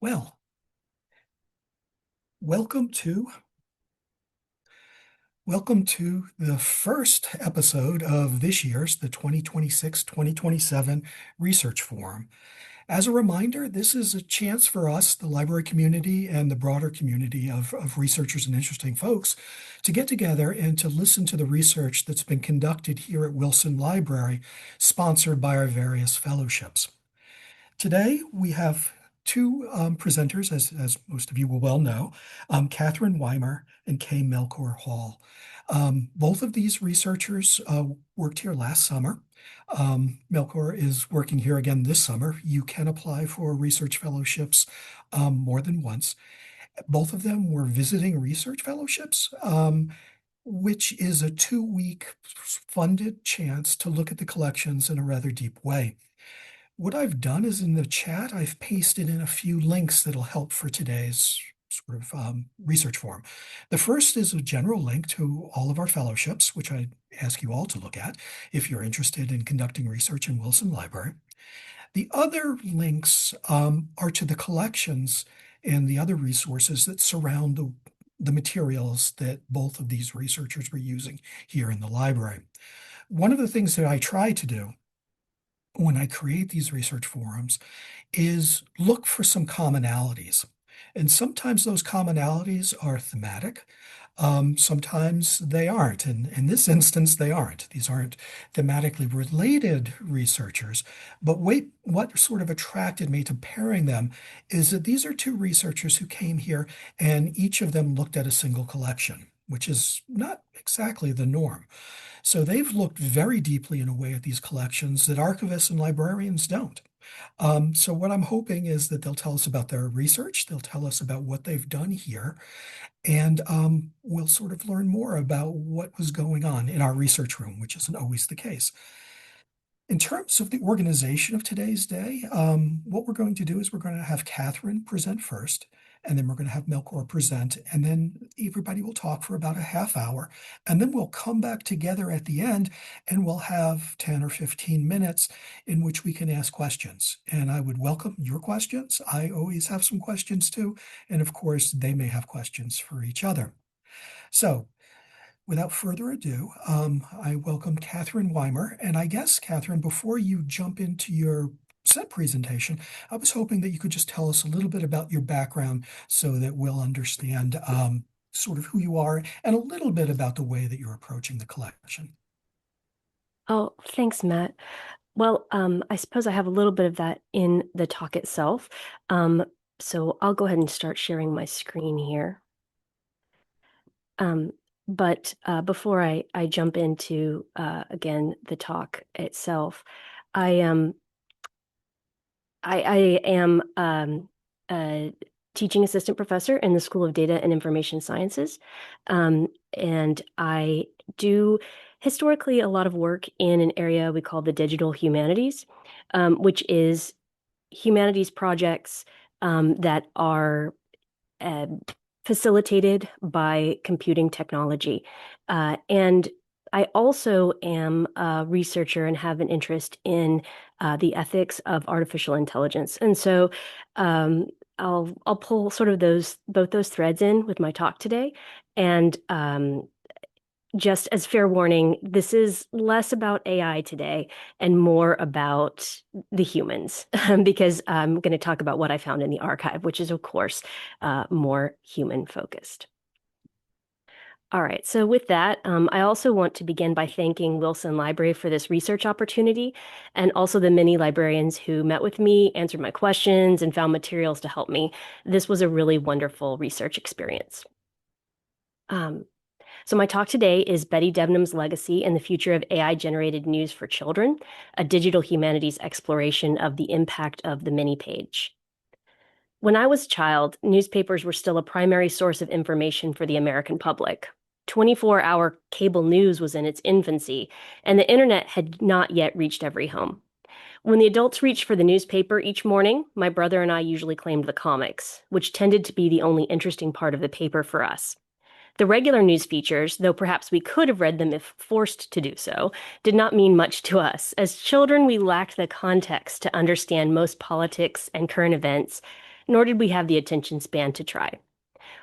Well, welcome to welcome to the first episode of this year's the 2026-2027 Research Forum. As a reminder, this is a chance for us, the library community and the broader community of researchers and interesting folks, to get together and to listen to the research that's been conducted here at Wilson Library, sponsored by our various fellowships. Today, we have two presenters, as most of you will well know, Kathryn Wymer and Melchor Hall. Both of these researchers worked here last summer. Melchor is working here again this summer. You can apply for research fellowships more than once. Both of them were visiting research fellowships, which is a 2-week funded chance to look at the collections in a rather deep way. What I've done is in the chat, I've pasted in a few links that'll help for today's sort of research forum. The first is a general link to all of our fellowships, which I ask you all to look at if you're interested in conducting research in Wilson Library. The other links are to the collections and the other resources that surround the materials that both of these researchers were using here in the library. One of the things that I try to do when I create these research forums is look for some commonalities. And sometimes those commonalities are thematic. Sometimes they aren't. And in this instance, they aren't. These aren't thematically related researchers. But wait, what sort of attracted me to pairing them is that these are two researchers who came here and each of them looked at a single collection, which is not exactly the norm. So they've looked very deeply in a way at these collections that archivists and librarians don't. So what I'm hoping is that they'll tell us about their research, they'll tell us about what they've done here, and we'll sort of learn more about what was going on in our research room, which isn't always the case. In terms of the organization of today's day, what we're going to do is we're going to have Kathryn present first, and then we're going to have Melchor present, and then everybody will talk for about a half hour, and then we'll come back together at the end, and we'll have 10 or 15 minutes in which we can ask questions. And I would welcome your questions. I always have some questions too, and of course, they may have questions for each other. So without further ado, I welcome Kathryn Wymer. And I guess, Kathryn, before you jump into your set presentation, I was hoping that you could just tell us a little bit about your background so that we'll understand sort of who you are and a little bit about the way that you're approaching the collection. Oh, thanks, Matt. Well, I suppose I have a little bit of that in the talk itself. So I'll go ahead and start sharing my screen here. But before I jump into, again, the talk itself, I am a teaching assistant professor in the School of Data and Information Sciences. And I do historically a lot of work in an area we call the digital humanities, which is humanities projects that are facilitated by computing technology. And I also am a researcher and have an interest in the ethics of artificial intelligence. And so I'll pull sort of both those threads in with my talk today. And just as fair warning, this is less about AI today and more about the humans, because I'm going to talk about what I found in the archive, which is, of course, more human focused. All right, so with that, I also want to begin by thanking Wilson Library for this research opportunity, and also the many librarians who met with me, answered my questions, and found materials to help me. This was a really wonderful research experience. So my talk today is Betty Debnam's Legacy and the Future of AI-Generated News for Children, a digital humanities exploration of the impact of the mini page. When I was a child, newspapers were still a primary source of information for the American public. 24-hour cable news was in its infancy, and the internet had not yet reached every home. When the adults reached for the newspaper each morning, my brother and I usually claimed the comics, which tended to be the only interesting part of the paper for us. The regular news features, though perhaps we could have read them if forced to do so, did not mean much to us. As children, we lacked the context to understand most politics and current events, nor did we have the attention span to try.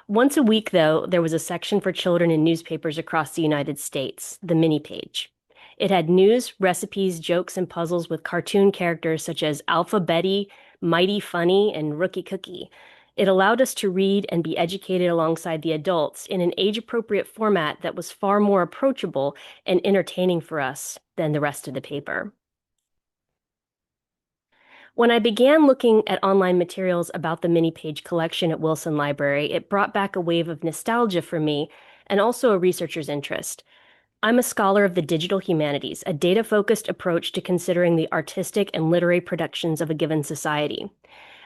Once a week, though, there was a section for children in newspapers across the United States, the mini page. It had news, recipes, jokes, and puzzles with cartoon characters such as Alpha Betty, Mighty Funny, and Rookie Cookie. It allowed us to read and be educated alongside the adults in an age-appropriate format that was far more approachable and entertaining for us than the rest of the paper. When I began looking at online materials about the mini page collection at Wilson Library, it brought back a wave of nostalgia for me and also a researcher's interest. I'm a scholar of the digital humanities, a data-focused approach to considering the artistic and literary productions of a given society.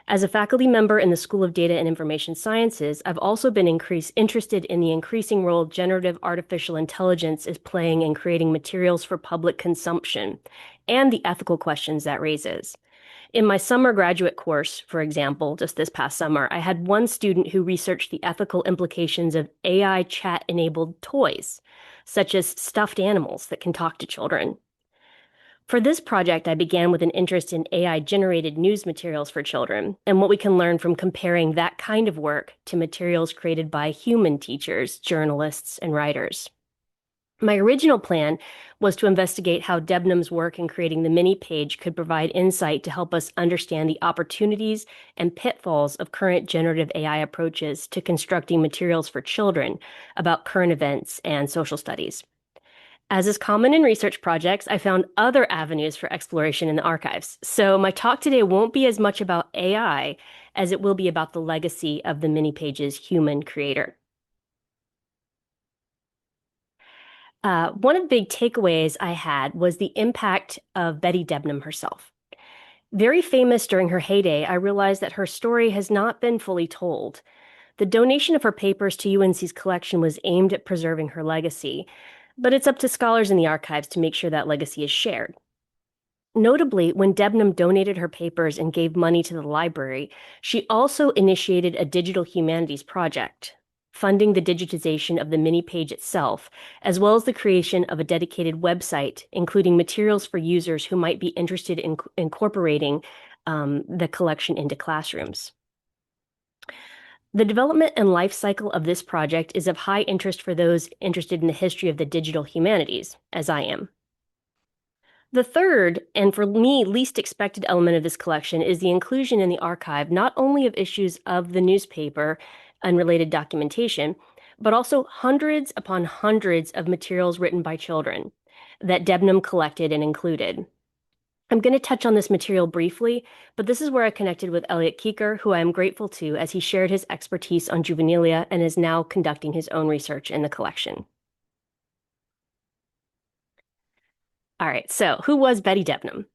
As a faculty member in the School of Data and Information Sciences, I've also been interested in the increasing role generative artificial intelligence is playing in creating materials for public consumption and the ethical questions that raises. In my summer graduate course, for example, just this past summer, I had one student who researched the ethical implications of AI chat-enabled toys, such as stuffed animals that can talk to children. For this project, I began with an interest in AI-generated news materials for children and what we can learn from comparing that kind of work to materials created by human teachers, journalists, and writers. My original plan was to investigate how Debnam's work in creating the mini page could provide insight to help us understand the opportunities and pitfalls of current generative AI approaches to constructing materials for children about current events and social studies. As is common in research projects, I found other avenues for exploration in the archives. So my talk today won't be as much about AI as it will be about the legacy of the mini page's human creator. One of the big takeaways I had was the impact of Betty Debnam herself. Very famous during her heyday, I realized that her story has not been fully told. The donation of her papers to UNC's collection was aimed at preserving her legacy, but it's up to scholars in the archives to make sure that legacy is shared. Notably, when Debnam donated her papers and gave money to the library, she also initiated a digital humanities project, funding the digitization of the mini page itself, as well as the creation of a dedicated website, including materials for users who might be interested in incorporating the collection into classrooms. The development and life cycle of this project is of high interest for those interested in the history of the digital humanities, as I am. The third, and for me, least expected element of this collection is the inclusion in the archive not only of issues of the newspaper and related documentation, but also hundreds upon hundreds of materials written by children that Debnam collected and included. I'm going to touch on this material briefly, but this is where I connected with Elliot Keeker, who I am grateful to as he shared his expertise on juvenilia and is now conducting his own research in the collection. All right, so who was Betty Debnam?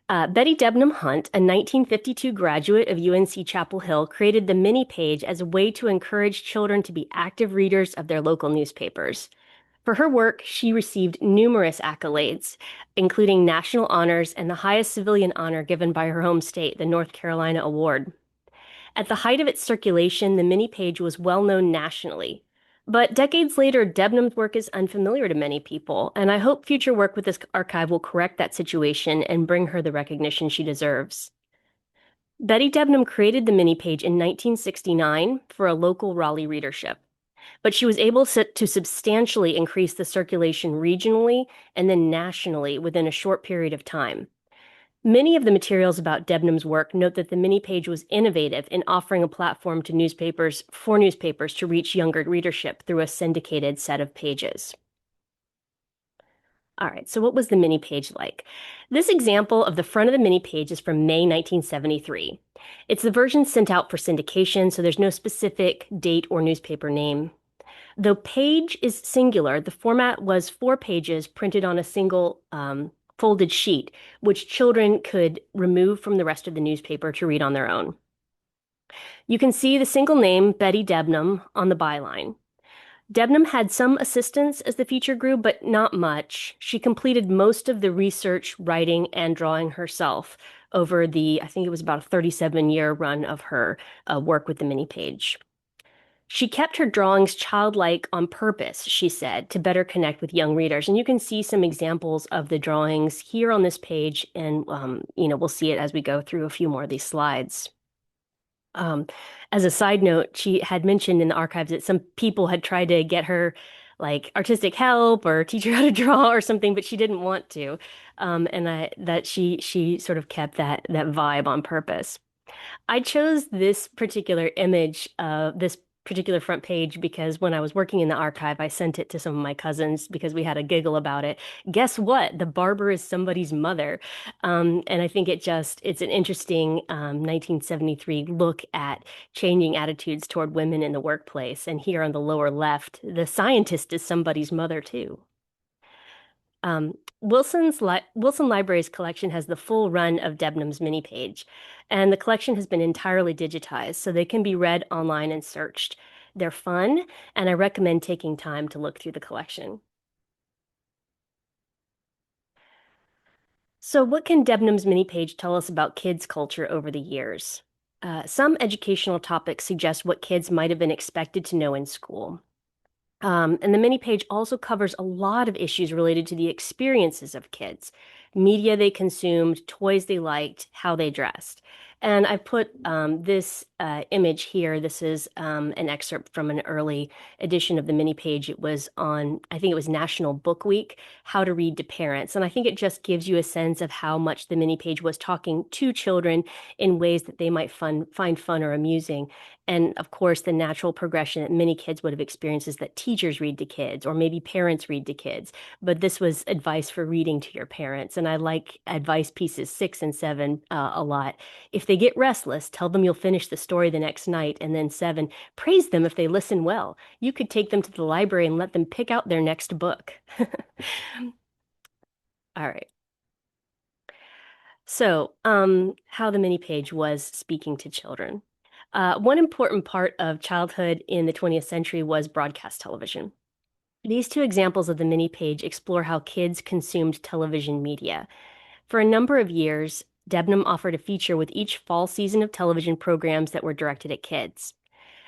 Betty Debnam Hunt, a 1952 graduate of UNC-Chapel Hill, created the mini page as a way to encourage children to be active readers of their local newspapers. For her work, she received numerous accolades, including national honors and the highest civilian honor given by her home state, the North Carolina Award. At the height of its circulation, the mini page was well known nationally. But decades later, Debnam's work is unfamiliar to many people, and I hope future work with this archive will correct that situation and bring her the recognition she deserves. Betty Debnam created the mini page in 1969 for a local Raleigh readership, but she was able to substantially increase the circulation regionally and then nationally within a short period of time. Many of the materials about Debnam's work note that the mini page was innovative in offering a platform to newspapers to reach younger readership through a syndicated set of pages. All right, so what was the mini page like? This example of the front of the mini page is from May 1973. It's the version sent out for syndication, so there's no specific date or newspaper name. Though page is singular, the format was 4 pages printed on a single folded sheet, which children could remove from the rest of the newspaper to read on their own. You can see the single name, Betty Debnam, on the byline. Debnam had some assistance as the feature grew, but not much. She completed most of the research, writing, and drawing herself over I think it was about a 37-year run of her work with the mini page. She kept her drawings childlike on purpose, she said, to better connect with young readers. And you can see some examples of the drawings here on this page, and we'll see it as we go through a few more of these slides. Um, as a side note, she had mentioned in the archives that some people had tried to get her like artistic help or teach her how to draw or something, but she didn't want to. And that she sort of kept that vibe on purpose. I chose this particular image, this particular front page, because when I was working in the archive, I sent it to some of my cousins because we had a giggle about it. Guess what? The barber is somebody's mother. And I think it's an interesting 1973 look at changing attitudes toward women in the workplace. And here on the lower left, the scientist is somebody's mother too. Wilson Library's collection has the full run of Debnam's mini page, and the collection has been entirely digitized, so they can be read online and searched. They're fun, and I recommend taking time to look through the collection. So, what can Debnam's mini page tell us about kids' culture over the years? Some educational topics suggest what kids might have been expected to know in school. And the mini page also covers a lot of issues related to the experiences of kids, media they consumed, toys they liked, how they dressed. And I put this image here. This is an excerpt from an early edition of the mini page. It was on, I think it was National Book Week, How to Read to Parents. And I think it just gives you a sense of how much the mini page was talking to children in ways that they might find fun or amusing. And of course, the natural progression that many kids would have experienced is that teachers read to kids, or maybe parents read to kids. But this was advice for reading to your parents. And I like advice pieces 6 and 7 a lot. If they get restless, tell them you'll finish the story the next night. And then 7, praise them if they listen well. You could take them to the library and let them pick out their next book. All right. So, how the mini page was speaking to children. One important part of childhood in the 20th century was broadcast television. These two examples of the mini page explore how kids consumed television media. For a number of years, Debnam offered a feature with each fall season of television programs that were directed at kids.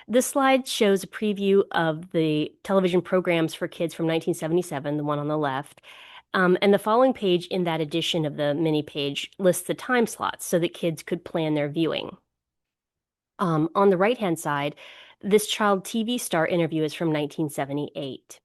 This slide shows a preview of the television programs for kids from 1977, the one on the left. And the following page in that edition of the mini page lists the time slots so that kids could plan their viewing. On the right-hand side, this child TV star interview is from 1978.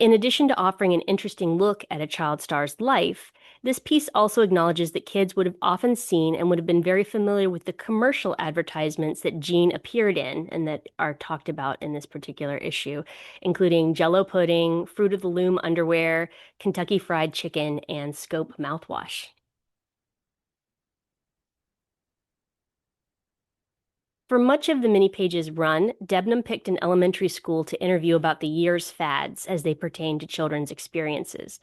In addition to offering an interesting look at a child star's life, this piece also acknowledges that kids would have often seen and would have been very familiar with the commercial advertisements that Jean appeared in and that are talked about in this particular issue, including Jell-O pudding, Fruit of the Loom underwear, Kentucky Fried Chicken, and Scope mouthwash. For much of the mini page's run, Debnam picked an elementary school to interview about the year's fads as they pertain to children's experiences.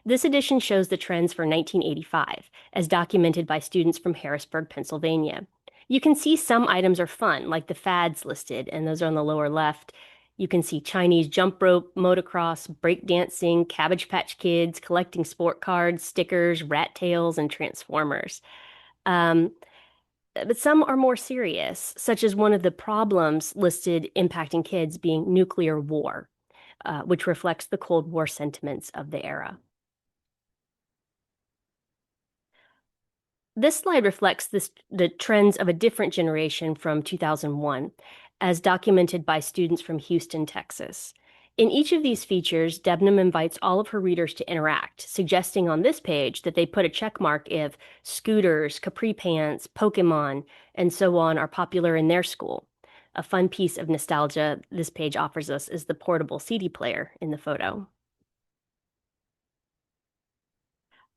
This edition shows the trends for 1985, as documented by students from Harrisburg, Pennsylvania. You can see some items are fun, like the fads listed, and those are on the lower left. You can see Chinese jump rope, motocross, breakdancing, Cabbage Patch Kids, collecting sport cards, stickers, rat tails, and Transformers. Um, but some are more serious, such as one of the problems listed impacting kids being nuclear war, which reflects the Cold War sentiments of the era. This slide reflects the trends of a different generation from 2001, as documented by students from Houston, Texas. In each of these features, Debnam invites all of her readers to interact, suggesting on this page that they put a check mark if scooters, capri pants, Pokemon, and so on are popular in their school. A fun piece of nostalgia this page offers us is the portable CD player in the photo.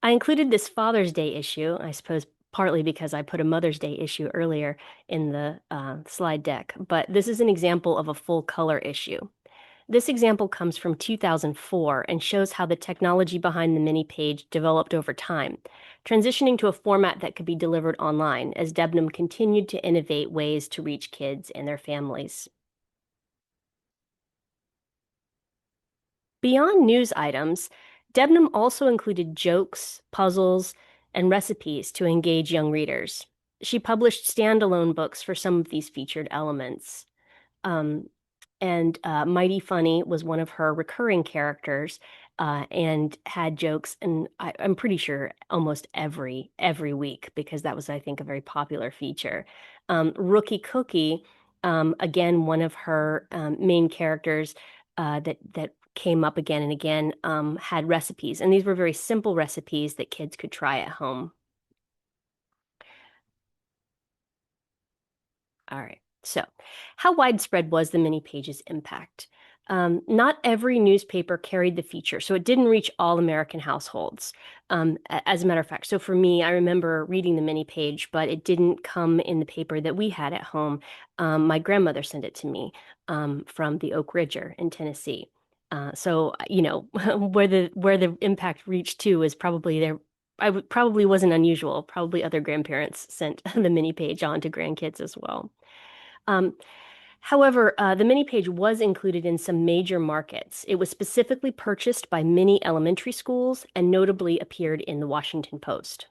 I included this Father's Day issue, I suppose partly because I put a Mother's Day issue earlier in the slide deck, but this is an example of a full color issue. This example comes from 2004 and shows how the technology behind the mini page developed over time, transitioning to a format that could be delivered online as Debnam continued to innovate ways to reach kids and their families. Beyond news items, Debnam also included jokes, puzzles, and recipes to engage young readers. She published standalone books for some of these featured elements. And Mighty Funny was one of her recurring characters, and had jokes, and I'm pretty sure almost every week because that was, I think, a very popular feature. Rookie Cookie, again, one of her main characters that came up again and again, had recipes, and these were very simple recipes that kids could try at home. All right. So, how widespread was the mini page's impact? Not every newspaper carried the feature, so it didn't reach all American households. As a matter of fact, so for me, I remember reading the mini page, but it didn't come in the paper that we had at home. My grandmother sent it to me from the Oak Ridger in Tennessee. So, where the impact reached to is probably there. Probably wasn't unusual. Probably other grandparents sent the mini page on to grandkids as well. Um, However, the mini page was included in some major markets. It was specifically purchased by many elementary schools and notably appeared in the Washington Post.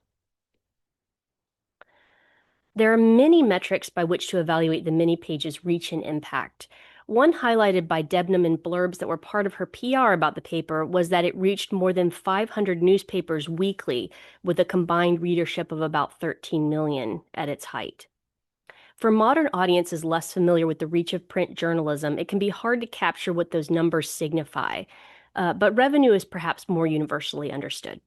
There are many metrics by which to evaluate the mini page's reach and impact. One highlighted by Debnam in blurbs that were part of her PR about the paper was that it reached more than 500 newspapers weekly, with a combined readership of about 13 million at its height. For modern audiences less familiar with the reach of print journalism, it can be hard to capture what those numbers signify, but revenue is perhaps more universally understood.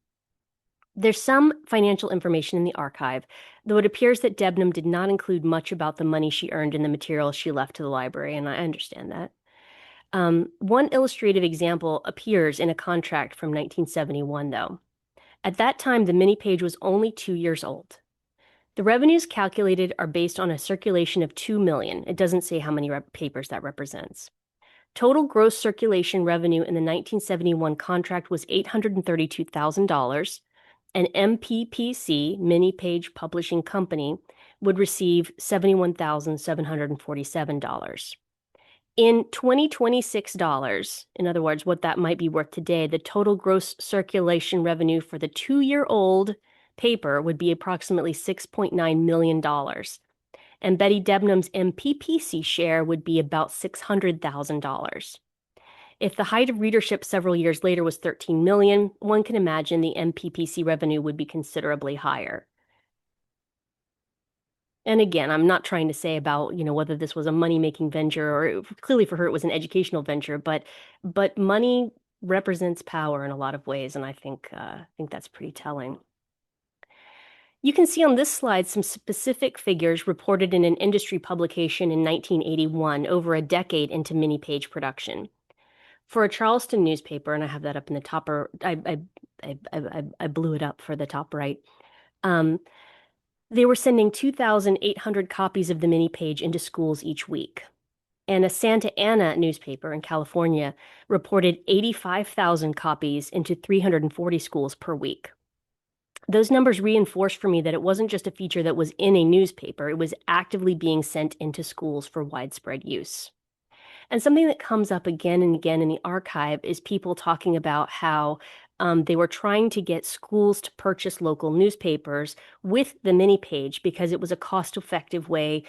There's some financial information in the archive, though it appears that Debnam did not include much about the money she earned in the materials she left to the library, and I understand that. One illustrative example appears in a contract from 1971, though. At that time, the mini page was only 2 years old. The revenues calculated are based on a circulation of 2 million. It doesn't say how many papers that represents. Total gross circulation revenue in the 1971 contract was $832,000. An MPPC, Mini Page Publishing Company, would receive $71,747. In 2026 dollars, in other words, what that might be worth today, the total gross circulation revenue for the 2-year-old paper would be approximately $6.9 million. And Betty Debnam's MPPC share would be about $600,000. If the height of readership several years later was 13 million, one can imagine the MPPC revenue would be considerably higher. And again, I'm not trying to say about, whether this was a money-making venture or clearly for her it was an educational venture, but money represents power in a lot of ways, and I think that's pretty telling. You can see on this slide some specific figures reported in an industry publication in 1981, over a decade into mini page production. For a Charleston newspaper, and I have that up in the top, or I blew it up for the top right. They were sending 2,800 copies of the mini page into schools each week. And a Santa Ana newspaper in California reported 85,000 copies into 340 schools per week. Those numbers reinforced for me that it wasn't just a feature that was in a newspaper, it was actively being sent into schools for widespread use. And something that comes up again and again in the archive is people talking about how they were trying to get schools to purchase local newspapers with the mini page because it was a cost-effective way.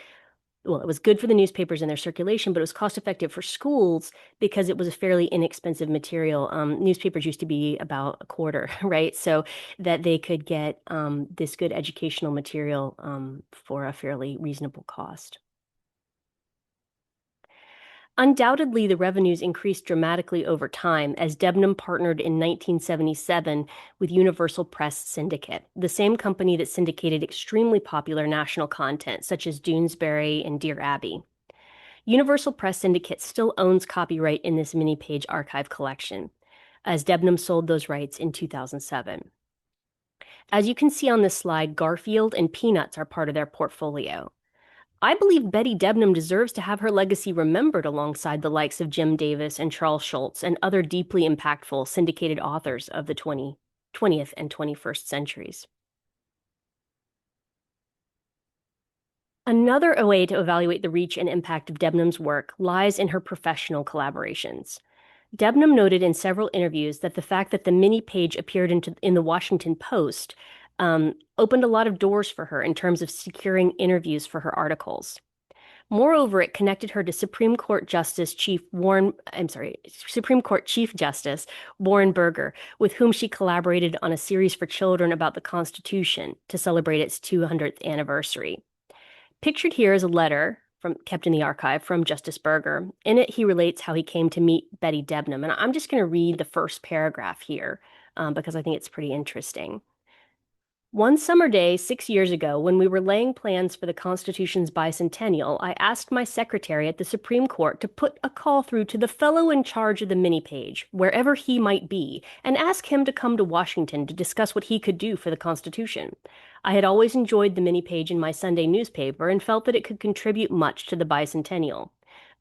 Well, it was good for the newspapers and their circulation, but it was cost-effective for schools because it was a fairly inexpensive material. Newspapers used to be about a quarter, right? So that they could get this good educational material for a fairly reasonable cost. Undoubtedly, the revenues increased dramatically over time as Debnam partnered in 1977 with Universal Press Syndicate, the same company that syndicated extremely popular national content such as Doonesbury and Dear Abby. Universal Press Syndicate still owns copyright in this mini page archive collection, as Debnam sold those rights in 2007. As you can see on this slide, Garfield and Peanuts are part of their portfolio. I believe Betty Debnam deserves to have her legacy remembered alongside the likes of Jim Davis and Charles Schulz and other deeply impactful syndicated authors of the 20th and 21st centuries. Another way to evaluate the reach and impact of Debnam's work lies in her professional collaborations. Debnam noted in several interviews that the fact that the mini page appeared in the Washington Post opened a lot of doors for her in terms of securing interviews for her articles. Moreover, it connected her to Supreme Court Chief Justice Warren Burger, with whom she collaborated on a series for children about the Constitution to celebrate its 200th anniversary. Pictured here is a letter kept in the archive from Justice Burger. In it, he relates how he came to meet Betty Debnam. And I'm just going to read the first paragraph here because I think it's pretty interesting. One summer day 6 years ago, when we were laying plans for the Constitution's bicentennial, I asked my secretary at the Supreme Court to put a call through to the fellow in charge of the mini page, wherever he might be, and ask him to come to Washington to discuss what he could do for the Constitution. I had always enjoyed the mini page in my Sunday newspaper and felt that it could contribute much to the bicentennial.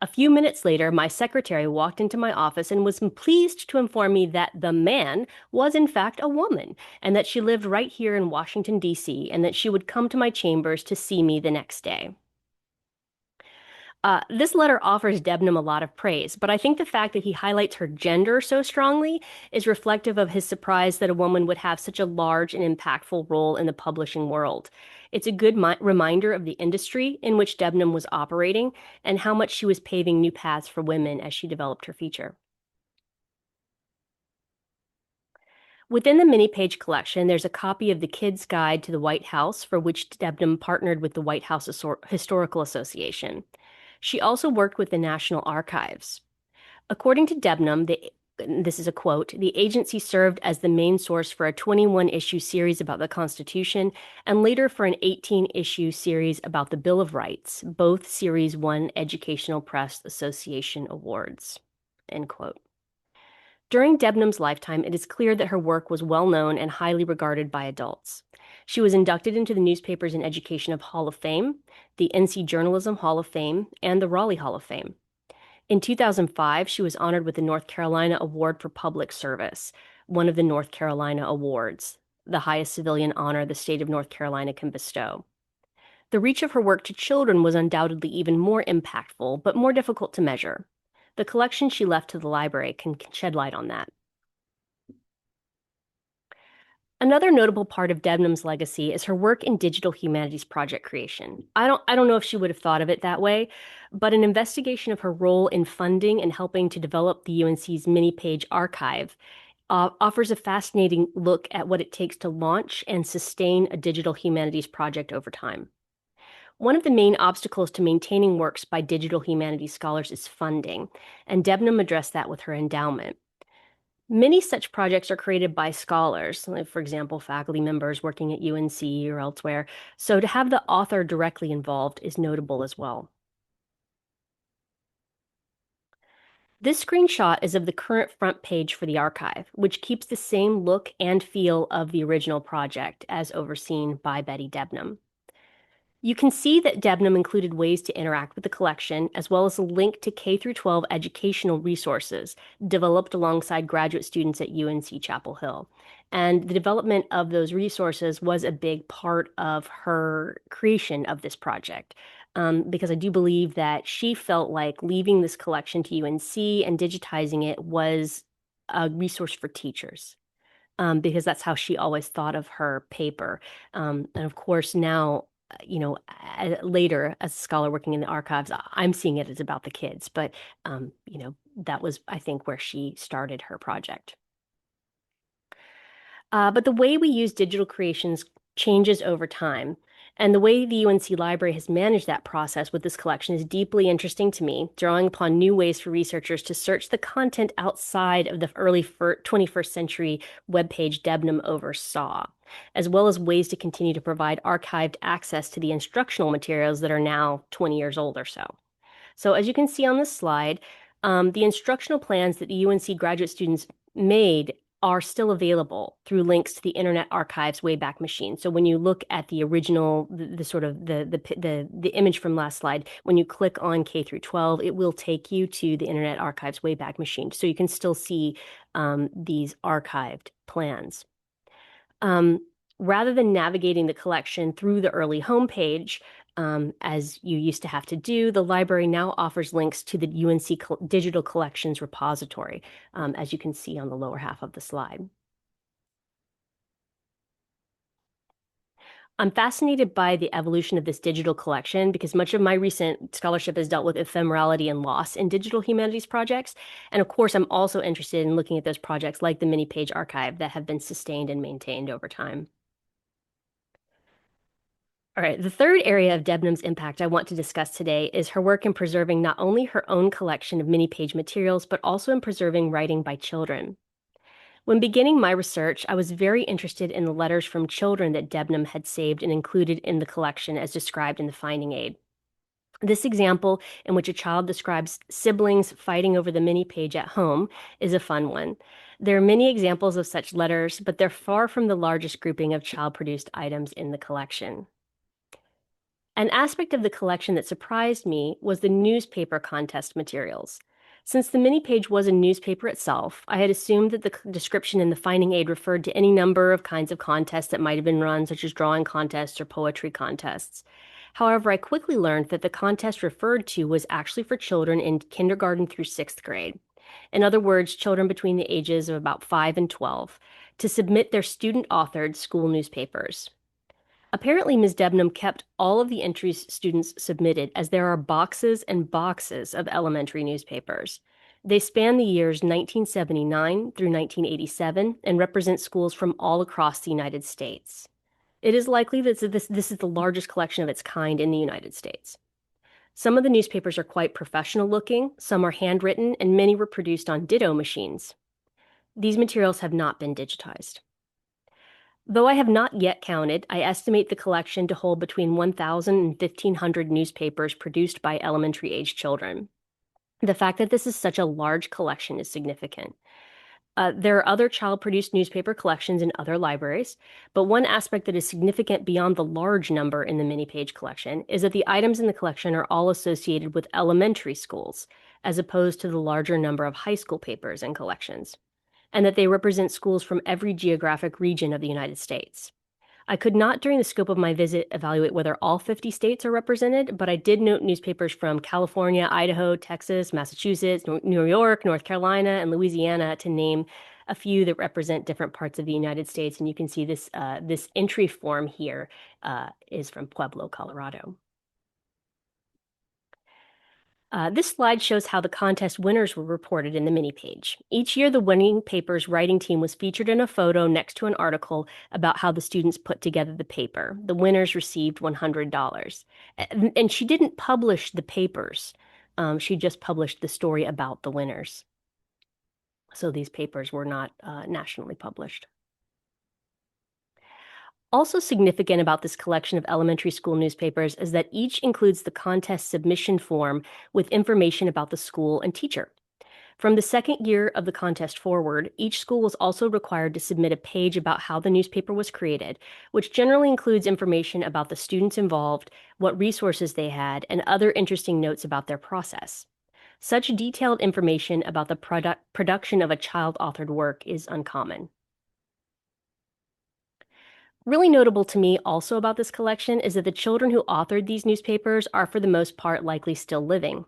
A few minutes later, my secretary walked into my office and was pleased to inform me that the man was in fact a woman, and that she lived right here in Washington, D.C., and that she would come to my chambers to see me the next day. This letter offers Debnam a lot of praise, but I think the fact that he highlights her gender so strongly is reflective of his surprise that a woman would have such a large and impactful role in the publishing world. It's a good reminder of the industry in which Debnam was operating and how much she was paving new paths for women as she developed her feature. Within the mini-page collection, there's a copy of the Kid's Guide to the White House, for which Debnam partnered with the White House Historical Association. She also worked with the National Archives. According to Debnam, this is a quote, the agency served as the main source for a 21-issue series about the Constitution and later for an 18-issue series about the Bill of Rights. Both series won Educational Press Association awards, end quote. During Debnam's lifetime, it is clear that her work was well known and highly regarded by adults. She was inducted into the Newspapers and Education Hall of Fame, the NC Journalism Hall of Fame, and the Raleigh Hall of Fame. In 2005, she was honored with the North Carolina Award for Public Service, one of the North Carolina Awards, the highest civilian honor the state of North Carolina can bestow. The reach of her work to children was undoubtedly even more impactful, but more difficult to measure. The collection she left to the library can shed light on that. Another notable part of Debnam's legacy is her work in digital humanities project creation. I don't know if she would have thought of it that way, but an investigation of her role in funding and helping to develop the UNC's mini-page archive offers a fascinating look at what it takes to launch and sustain a digital humanities project over time. One of the main obstacles to maintaining works by digital humanities scholars is funding, and Debnam addressed that with her endowment. Many such projects are created by scholars, like, for example, faculty members working at UNC or elsewhere, so to have the author directly involved is notable as well. This screenshot is of the current front page for the archive, which keeps the same look and feel of the original project as overseen by Betty Debnam. You can see that Debnam included ways to interact with the collection, as well as a link to K-12 educational resources developed alongside graduate students at UNC-Chapel Hill. And the development of those resources was a big part of her creation of this project, because I do believe that she felt like leaving this collection to UNC and digitizing it was a resource for teachers. Because that's how she always thought of her paper. And of course, now, later as a scholar working in the archives, I'm seeing it as about the kids, but that was, I think, where she started her project. But the way we use digital creations changes over time. And the way the UNC Library has managed that process with this collection is deeply interesting to me, drawing upon new ways for researchers to search the content outside of the early 21st century webpage Debnam oversaw, as well as ways to continue to provide archived access to the instructional materials that are now 20 years old or so. So as you can see on this slide, the instructional plans that the UNC graduate students made are still available through links to the Internet Archive's Wayback Machine. So when you look at the original, the image from last slide, when you click on K through 12, it will take you to the Internet Archive's Wayback Machine. So you can still see these archived plans. Rather than navigating the collection through the early homepage, as you used to have to do, the library now offers links to the UNC Digital Collections repository, as you can see on the lower half of the slide. I'm fascinated by the evolution of this digital collection because much of my recent scholarship has dealt with ephemerality and loss in digital humanities projects. And of course, I'm also interested in looking at those projects like the mini page archive that have been sustained and maintained over time. All right, the third area of Debnam's impact I want to discuss today is her work in preserving not only her own collection of mini page materials, but also in preserving writing by children. When beginning my research, I was very interested in the letters from children that Debnam had saved and included in the collection as described in the finding aid. This example, in which a child describes siblings fighting over the mini page at home, is a fun one. There are many examples of such letters, but they're far from the largest grouping of child-produced items in the collection. An aspect of the collection that surprised me was the newspaper contest materials. Since the mini page was a newspaper itself, I had assumed that the description in the finding aid referred to any number of kinds of contests that might have been run, such as drawing contests or poetry contests. However, I quickly learned that the contest referred to was actually for children in kindergarten through sixth grade. In other words, children between the ages of about 5 and 12, to submit their student-authored school newspapers. Apparently, Ms. Debnam kept all of the entries students submitted, as there are boxes and boxes of elementary newspapers. They span the years 1979 through 1987 and represent schools from all across the United States. It is likely that this is the largest collection of its kind in the United States. Some of the newspapers are quite professional looking, some are handwritten, and many were produced on ditto machines. These materials have not been digitized. Though I have not yet counted, I estimate the collection to hold between 1,000 and 1,500 newspapers produced by elementary-age children. The fact that this is such a large collection is significant. There are other child-produced newspaper collections in other libraries, but one aspect that is significant beyond the large number in the mini-page collection is that the items in the collection are all associated with elementary schools, as opposed to the larger number of high school papers and collections, and that they represent schools from every geographic region of the United States. I could not, during the scope of my visit, evaluate whether all 50 states are represented, but I did note newspapers from California, Idaho, Texas, Massachusetts, New York, North Carolina, and Louisiana, to name a few that represent different parts of the United States. And you can see this entry form here is from Pueblo, Colorado. This slide shows how the contest winners were reported in the mini page. Each year, the winning paper's writing team was featured in a photo next to an article about how the students put together the paper. The winners received $100. And she didn't publish the papers. She just published the story about the winners. So these papers were not nationally published. Also significant about this collection of elementary school newspapers is that each includes the contest submission form with information about the school and teacher. From the second year of the contest forward, each school was also required to submit a page about how the newspaper was created, which generally includes information about the students involved, what resources they had, and other interesting notes about their process. Such detailed information about the production of a child-authored work is uncommon. Really notable to me also about this collection is that the children who authored these newspapers are for the most part likely still living.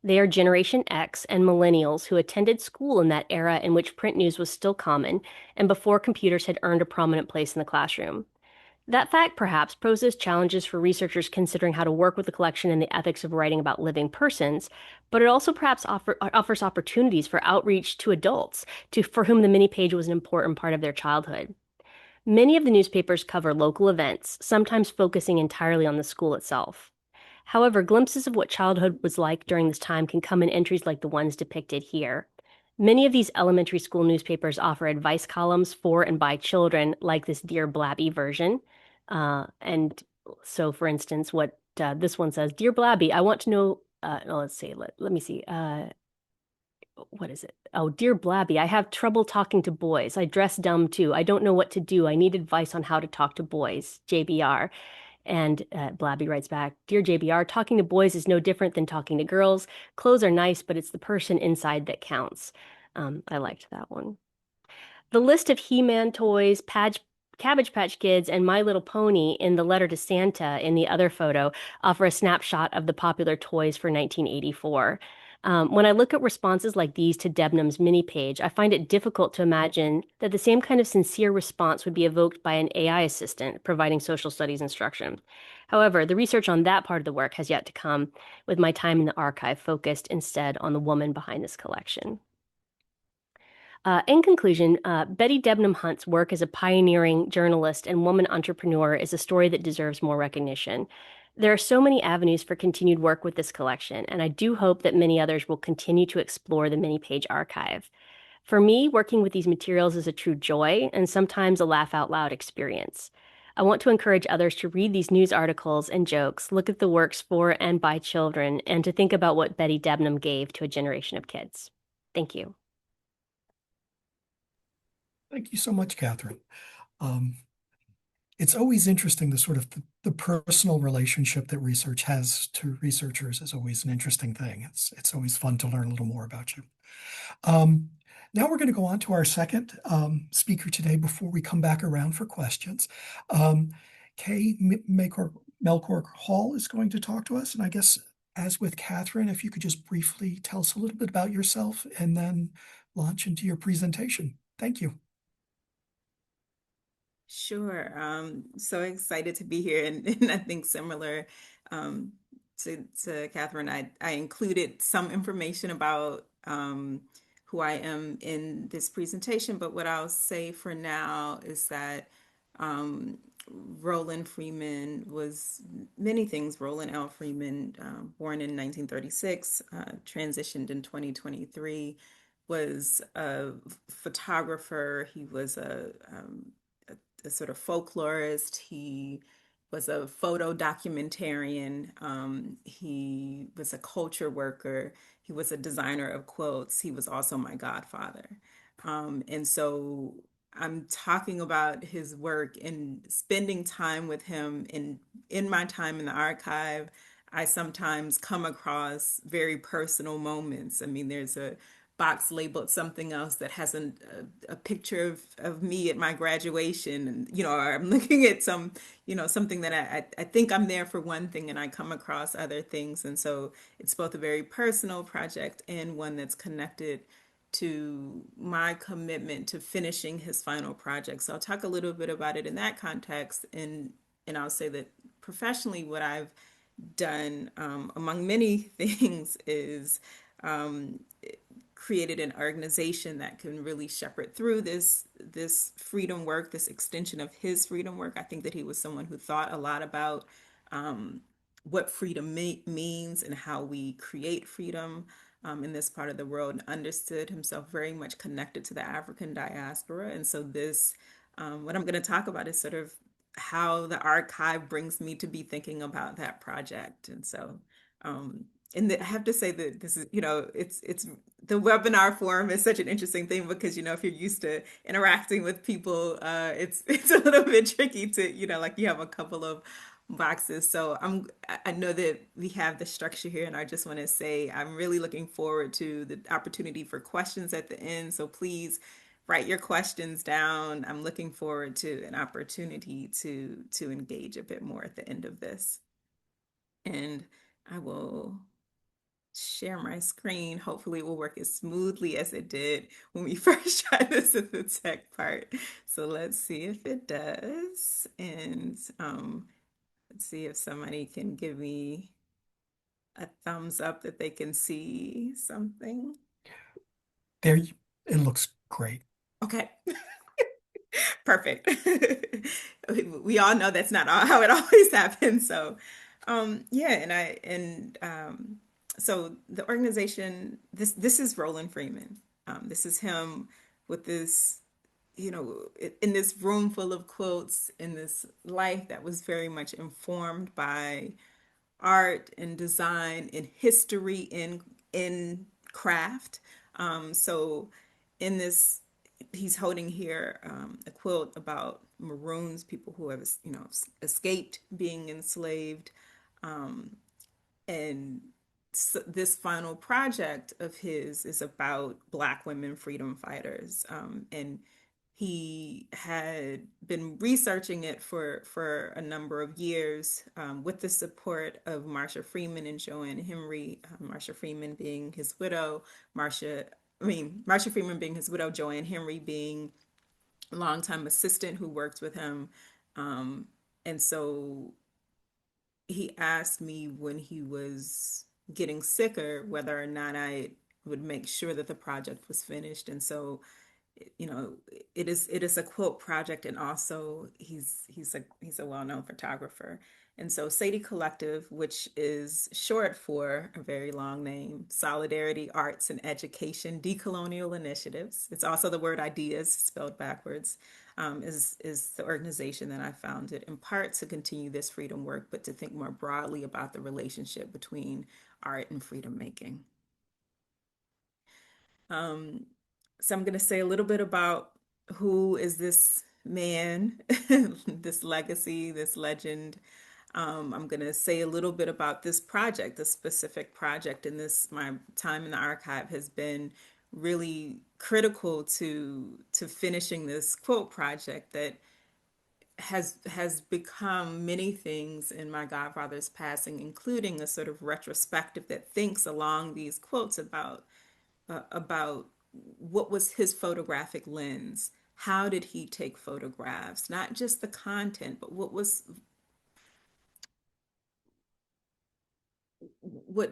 They are Generation X and millennials who attended school in that era in which print news was still common and before computers had earned a prominent place in the classroom. That fact perhaps poses challenges for researchers considering how to work with the collection and the ethics of writing about living persons, but it also perhaps offers opportunities for outreach to adults for whom the mini page was an important part of their childhood. Many of the newspapers cover local events, sometimes focusing entirely on the school itself. However, glimpses of what childhood was like during this time can come in entries like the ones depicted here. Many of these elementary school newspapers offer advice columns for and by children, like this Dear Blabby version. And so, for instance, what this one says, Dear Blabby, I want to know, let's see, let me see. What is it? Oh, Dear Blabby, I have trouble talking to boys. I dress dumb too. I don't know what to do. I need advice on how to talk to boys. JBR. And Blabby writes back, Dear JBR, talking to boys is no different than talking to girls. Clothes are nice, but it's the person inside that counts. I liked that one. The list of He-Man toys, Cabbage Patch Kids, and My Little Pony in the letter to Santa in the other photo offer a snapshot of the popular toys for 1984. When I look at responses like these to Debnam's mini page, I find it difficult to imagine that the same kind of sincere response would be evoked by an AI assistant providing social studies instruction. However, the research on that part of the work has yet to come, with my time in the archive focused instead on the woman behind this collection. In conclusion, Betty Debnam Hunt's work as a pioneering journalist and woman entrepreneur is a story that deserves more recognition. There are so many avenues for continued work with this collection, and I do hope that many others will continue to explore the many page archive. For me, working with these materials is a true joy and sometimes a laugh out loud experience. I want to encourage others to read these news articles and jokes, look at the works for and by children, and to think about what Betty Debnam gave to a generation of kids. Thank you. Thank you so much, Kathryn. Um, it's always interesting the sort of the personal relationship that research has to researchers is always an interesting thing. It's always fun to learn a little more about you. Um, Now we're going to go on to our second speaker today before we come back around for questions. Um, Kay Melchor Hall is going to talk to us. And I guess, as with Kathryn, if you could just briefly tell us a little bit about yourself and then launch into your presentation. Thank you. Sure. So excited to be here, and I think similar um, to Kathryn, I included some information about who I am in this presentation, but what I'll say for now is that um, Roland Freeman was many things. Roland L. Freeman, born in 1936, transitioned in 2023, was a photographer. He was a sort of folklorist. He was a photo documentarian. He was a culture worker. He was a designer of quotes. He was also my godfather. And so I'm talking about his work and spending time with him. In my time in the archive, I sometimes come across very personal moments. I mean, there's a box labeled something else that has a picture of me at my graduation, and or I'm looking at something that I think I'm there for one thing, and I come across other things. And so it's both a very personal project and one that's connected to my commitment to finishing his final project. So I'll talk a little bit about it in that context, and I'll say that professionally what I've done, among many things, is um, created an organization that can really shepherd through this freedom work, this extension of his freedom work. I think that he was someone who thought a lot about what freedom means and how we create freedom in this part of the world, and understood himself very much connected to the African diaspora. And so what I'm going to talk about is sort of how the archive brings me to be thinking about that project. And so um, I have to say that this is, it's the webinar forum is such an interesting thing because, if you're used to interacting with people, it's a little bit tricky to, like you have a couple of boxes. So I know that we have the structure here, and I just want to say I'm really looking forward to the opportunity for questions at the end. So please write your questions down. I'm looking forward to an opportunity to engage a bit more at the end of this. And I will share my screen. Hopefully it will work as smoothly as it did when we first tried this at the tech part. So let's see if it does. And let's see if somebody can give me a thumbs up that they can see something. There, it looks great. Okay. Perfect. We all know that's not how it always happens. So, yeah, so the organization, this is Roland Freeman. This is him with this, in this room full of quotes, in this life that was very much informed by art and design and history in craft. So in this, he's holding here a quilt about maroons, people who have escaped being enslaved, and so this final project of his is about Black women freedom fighters, and he had been researching it for a number of years with the support of Marcia Freeman and Joanne Henry. Marcia Freeman being his widow, Marcia Freeman being his widow, Joanne Henry being a longtime assistant who worked with him. Um, and so he asked me when he was getting sicker whether or not I would make sure that the project was finished. And so, you know, it is a quote project, and also he's a well-known photographer. And so Sadie Collective, which is short for a very long name, Solidarity, Arts, and Education Decolonial Initiatives. It's also the word ideas spelled backwards. Is the organization that I founded in part to continue this freedom work, but to think more broadly about the relationship between art and freedom making. Um, so I'm going to say a little bit about who is this man, this legacy, this legend. I'm going to say a little bit about this project, this specific project, and my time in the archive has been really critical to finishing this quote project that has become many things in my godfather's passing, including a sort of retrospective that thinks along these quotes about what was his photographic lens. How did he take photographs? Not just the content, but what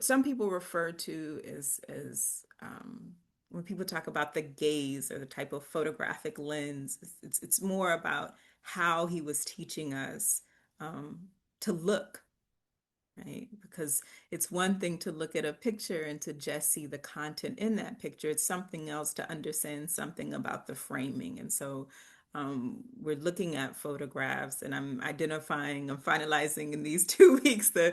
some people refer to as when people talk about the gaze or the type of photographic lens. It's more about how he was teaching us um, to look, right? Because it's one thing to look at a picture and to just see the content in that picture. It's something else to understand something about the framing. And so we're looking at photographs, and I'm finalizing in these 2 weeks the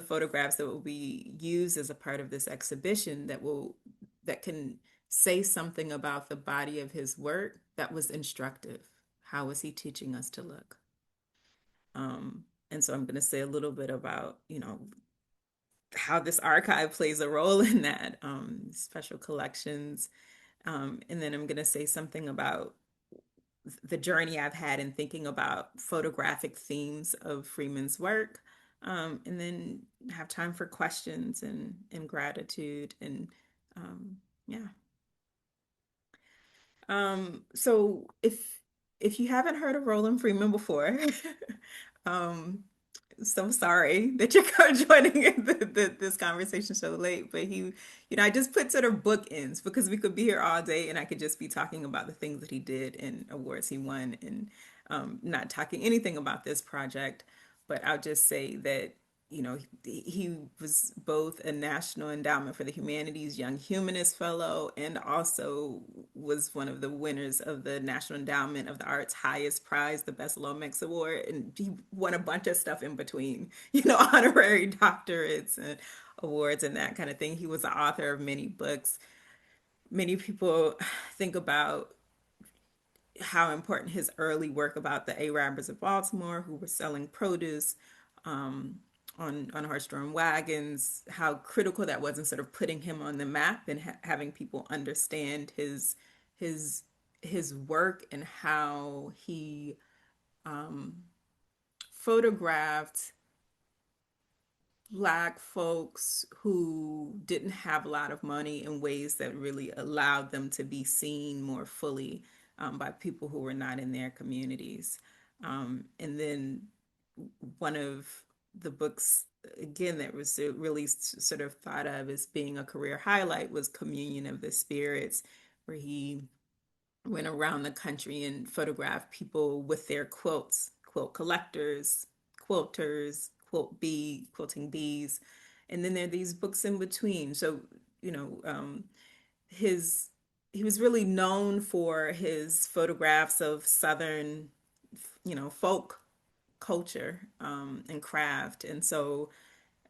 photographs that will be used as a part of this exhibition that can say something about the body of his work that was instructive. How was he teaching us to look? And so I'm going to say a little bit about, how this archive plays a role in that, special collections. And then I'm going to say something about the journey I've had in thinking about photographic themes of Freeman's work. And then have time for questions and gratitude. And yeah. So if you haven't heard of Roland Freeman before, um, so sorry that you're joining this conversation so late, but I just put sort of bookends because we could be here all day and I could just be talking about the things that he did and awards he won and not talking anything about this project. But I'll just say that, he was both a National Endowment for the Humanities Young Humanist Fellow and also was one of the winners of the National Endowment of the Arts highest prize, the Best Lomex Award. And he won a bunch of stuff in between, honorary doctorates and awards and that kind of thing. He was the author of many books. Many people think about how important his early work about the Arabs of Baltimore who were selling produce um, on horse-drawn wagons, how critical that was in sort of putting him on the map and having people understand his his work and how he um, photographed Black folks who didn't have a lot of money in ways that really allowed them to be seen more fully by people who were not in their communities. And then one of the books, again, that was really sort of thought of as being a career highlight was Communion of the Spirits, where he went around the country and photographed people with their quilts, quilt collectors, quilters, quilting bees. And then there are these books in between. So, you know, his he was really known for his photographs of Southern, folk culture and craft. And so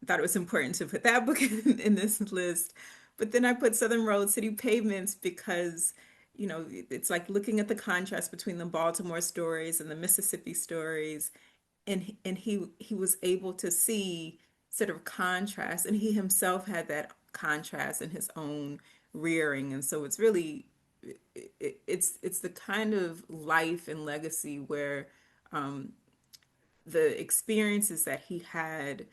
I thought it was important to put that book in this list. But then I put Southern Road City Pavements because, it's like looking at the contrast between the Baltimore stories and the Mississippi stories. And he was able to see sort of contrast, and he himself had that contrast in his own rearing. And so it's really it's the kind of life and legacy where the experiences that he had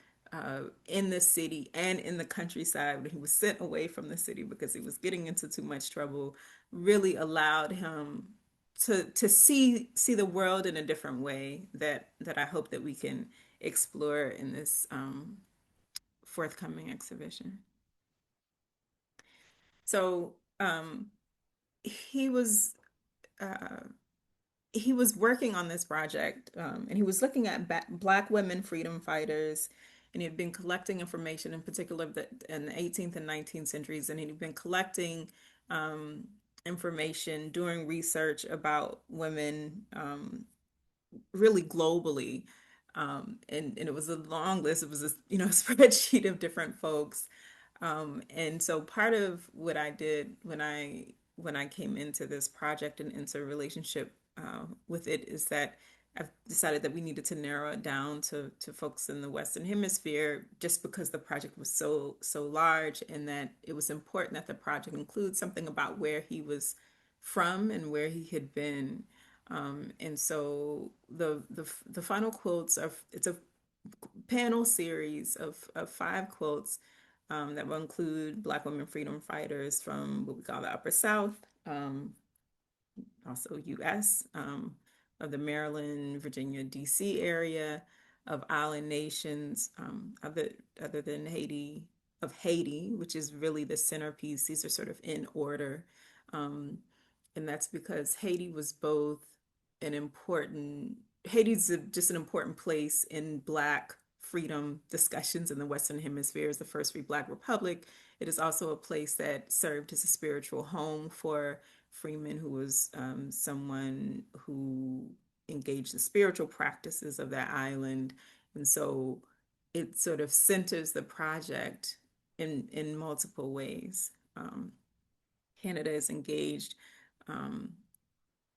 in the city and in the countryside when he was sent away from the city because he was getting into too much trouble really allowed him to see the world in a different way that I hope that we can explore in this forthcoming exhibition. So he was uh, he was working on this project, and he was looking at Black women freedom fighters, and he had been collecting information, in particular in the 18th and 19th centuries, and he'd been collecting um, information, doing research about women really globally. And it was a long list. It was a spreadsheet of different folks. And so part of what I did when I came into this project and into a relationship with it is that I've decided that we needed to narrow it down to folks in the Western Hemisphere, just because the project was so large, and that it was important that the project includes something about where he was from and where he had been. And so the final quotes are, it's a panel series of 5 quotes that will include Black women freedom fighters from what we call the Upper South, also US, of the Maryland, Virginia, DC area, of island nations, other than Haiti, of Haiti, which is really the centerpiece. These are sort of in order. Um, and that's because Haiti was both an important, just an important place in Black freedom discussions in the Western Hemisphere as the first free Black republic. It is also a place that served as a spiritual home for Freeman, who was someone who engaged the spiritual practices of that island. And so it sort of centers the project in multiple ways. Canada is engaged um,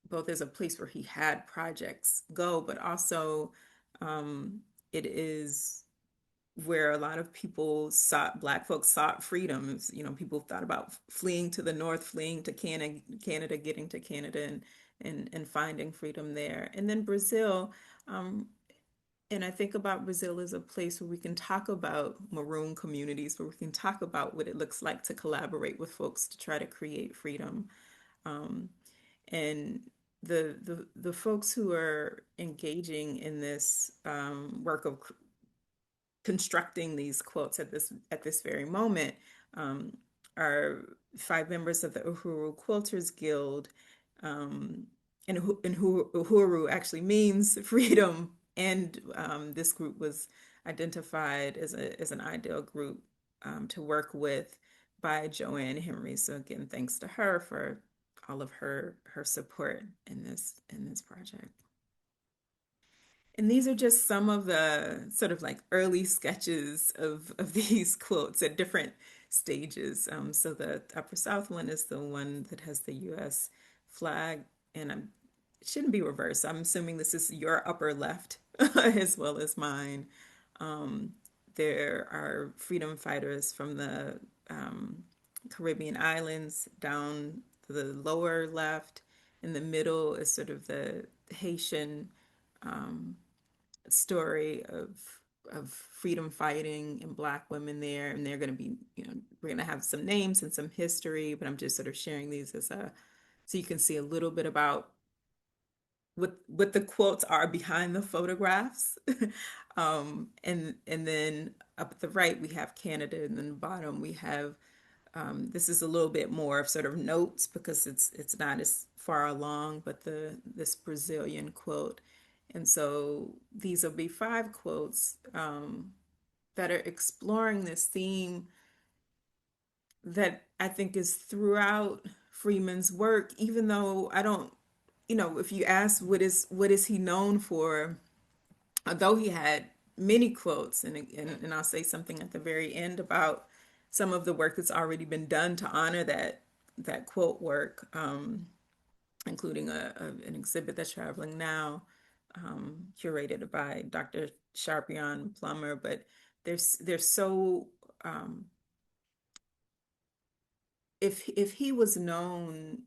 both as a place where he had projects go, but also it is where a lot of Black folks sought freedom. People thought about fleeing to the north, fleeing to Canada, getting to Canada, and finding freedom there. And then Brazil, um, and I think about Brazil as a place where we can talk about maroon communities, where we can talk about what it looks like to collaborate with folks to try to create freedom. Um, and the folks who are engaging in this work of constructing these quotes at this very moment um, are 5 members of the Uhuru Quilters Guild, um, and Uhuru actually means freedom, and this group was identified as an ideal group to work with by Joanne Henry. So again, thanks to her for all of her support in this project. And these are just some of the sort of like early sketches of these quotes at different stages. So the Upper South one is the one that has the US flag, and it shouldn't be reversed. I'm assuming this is your upper left as well as mine. Um, there are freedom fighters from the Caribbean islands down to the lower left. In the middle is sort of the Haitian story of freedom fighting and Black women there, and they're going to be, we're going to have some names and some history, but I'm just sort of sharing these so you can see a little bit about what the quotes are behind the photographs. And then up at the right we have Canada, and then the bottom we have this is a little bit more of sort of notes because it's not as far along, but this Brazilian quote. And so these will be 5 quotes that are exploring this theme that I think is throughout Freeman's work, even though I don't, if you ask what is he known for, although he had many quotes, and I'll say something at the very end about some of the work that's already been done to honor that quote work, including an exhibit that's traveling now, curated by Dr. Sharpion Plummer. But they're so if he was known